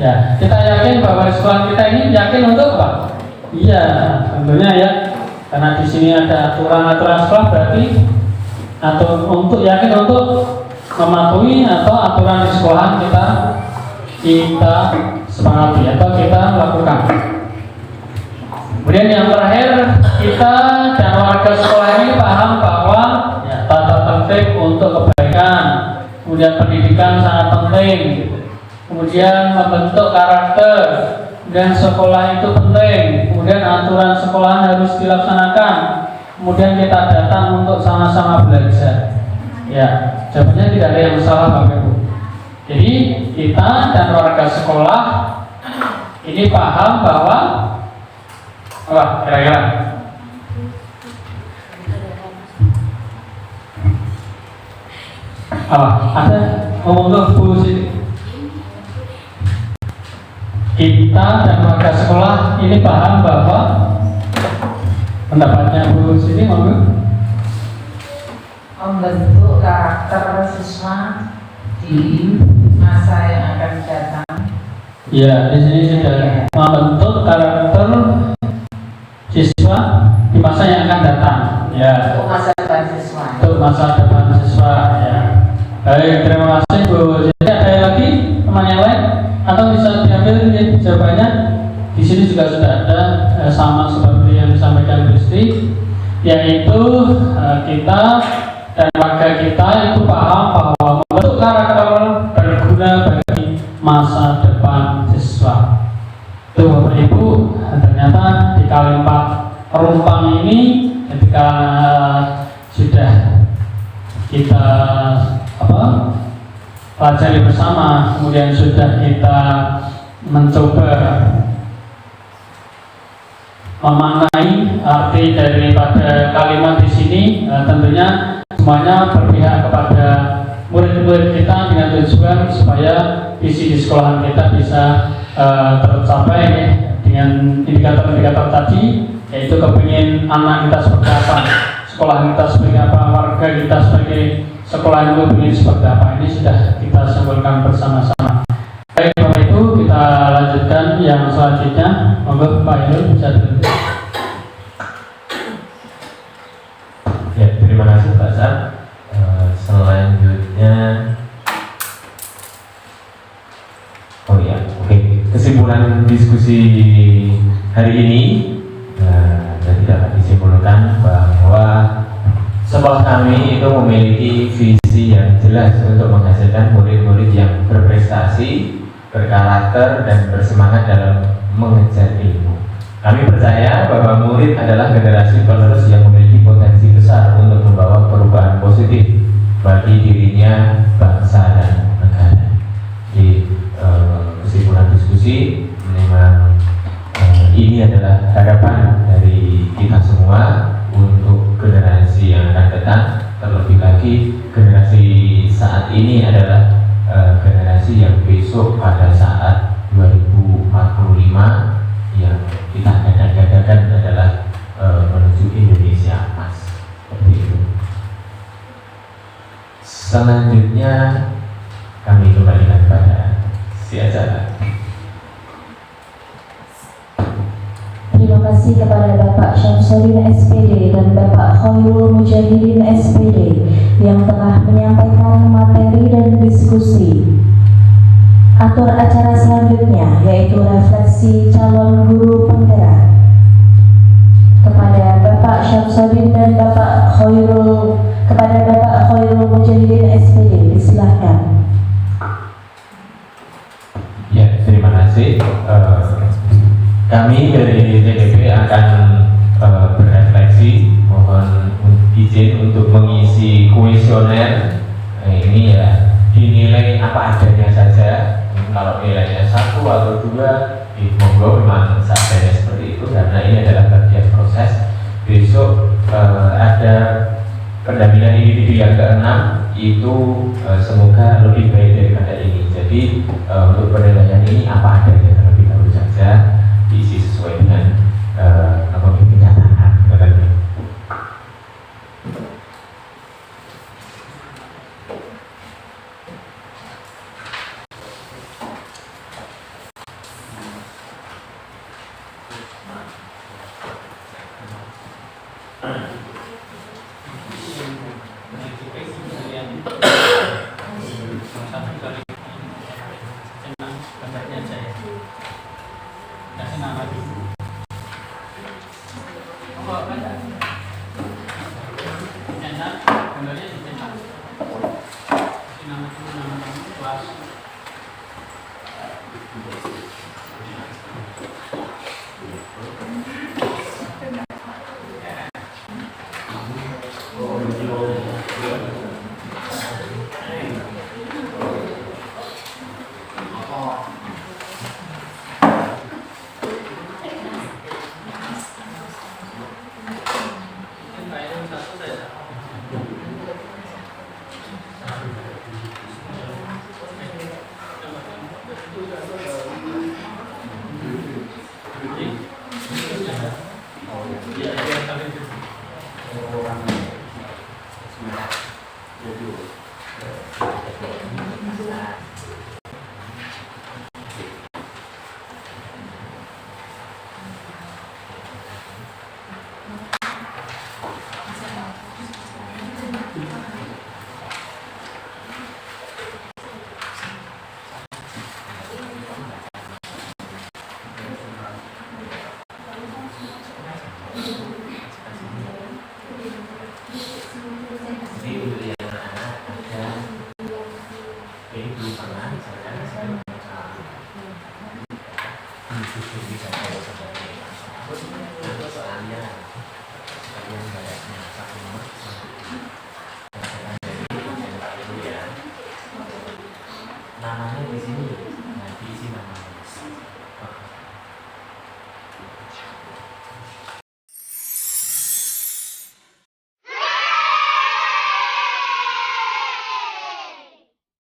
ya, kita yakin bahwa sekolah kita ini yakin untuk apa? Iya, tentunya ya, karena di sini ada aturan-aturan sekolah, berarti atau untuk yakin untuk mematuhi atau aturan di sekolah kita sepakati atau kita lakukan. Kemudian yang terakhir, kita dan warga sekolah ini paham bahwa ya, tata tertib untuk kebaikan, kemudian pendidikan sangat penting, kemudian membentuk karakter, kemudian sekolah itu penting, kemudian aturan sekolah harus dilaksanakan, kemudian kita datang untuk sama-sama belajar. Ya, jawabannya tidak ada yang salah Bapak Ibu. Jadi kita dan warga sekolah ini paham bahwa apa kira-kira? Apa? Ada ngomong Bu sini. Kita dan warga sekolah ini paham bahwa pendapatnya Bu sini ngomong membentuk karakter siswa di masa yang akan datang. Ya, di sini sudah membentuk karakter siswa di masa yang akan datang. Ya. Untuk masa depan siswa. Untuk masa depan siswa. Ya. Baik, terima kasih Bu. Jadi ada lagi teman yang lain atau bisa diambil ya, jawabannya? Di sini juga sudah ada sama seperti yang disampaikan Kristi, yaitu kita dan warga kita itu paham bahwa membentuk karakter berguna bagi masa depan siswa. Itu Bapak Ibu, ternyata di Kalimat Perumpang ini ketika sudah kita pelajari bersama, kemudian sudah kita mencoba memaknai arti daripada kalimat di sini, tentunya semuanya berpihak kepada murid-murid kita dengan tujuan supaya visi di sekolahan kita bisa tercapai dengan indikator-indikator tadi, yaitu kepingin anak kita seperti apa, sekolah kita seperti apa, warga kita sebagai sekolah itu ingin seperti apa. Ini sudah kita simpulkan bersama-sama. Baik Bapak Ibu, kita lanjutkan yang selanjutnya. Monggo Pak Irul bisa dulu. Ya, terima kasih Pak Sat. Selanjutnya, oh ya, oke. Kesimpulan diskusi hari ini dapat disimpulkan bahwa sekolah kami itu memiliki visi yang jelas untuk menghasilkan murid-murid yang berprestasi, berkarakter, dan bersemangat dalam mengejar ilmu. Kami percaya bahwa murid adalah generasi penerus yang memiliki potensi besar untuk membawa perubahan positif bagi dirinya datang. Terlebih lagi generasi saat ini adalah generasi yang besok pada saat 2045 yang kita gadang-gadangkan adalah menuju Indonesia Emas. Seperti itu. Selanjutnya kami kembalikan kepada si acara. Terima kasih kepada Bapak Syamsuddin SPD dan Bapak Khairul Mujahidin SPD yang telah menyampaikan materi dan diskusi. Atur acara selanjutnya yaitu refleksi calon guru penggerak. Kepada Bapak Syamsuddin dan Bapak Khairul Mujahidin SPD, disilahkan. Ya, terima kasih. Kami dari TDP akan berefleksi, mohon izin untuk mengisi kuesioner. Ini ya dinilai apa adanya saja. Kalau nilainya 1 atau 2, monggo memang seadanya seperti itu karena ini adalah bagian proses. Besok ada pendampingan individu yang ke-6 itu semoga lebih baik daripada ini. Jadi untuk penilaian ini apa adanya terlebih dahulu saja, diisi sesuai dengan kenyataan.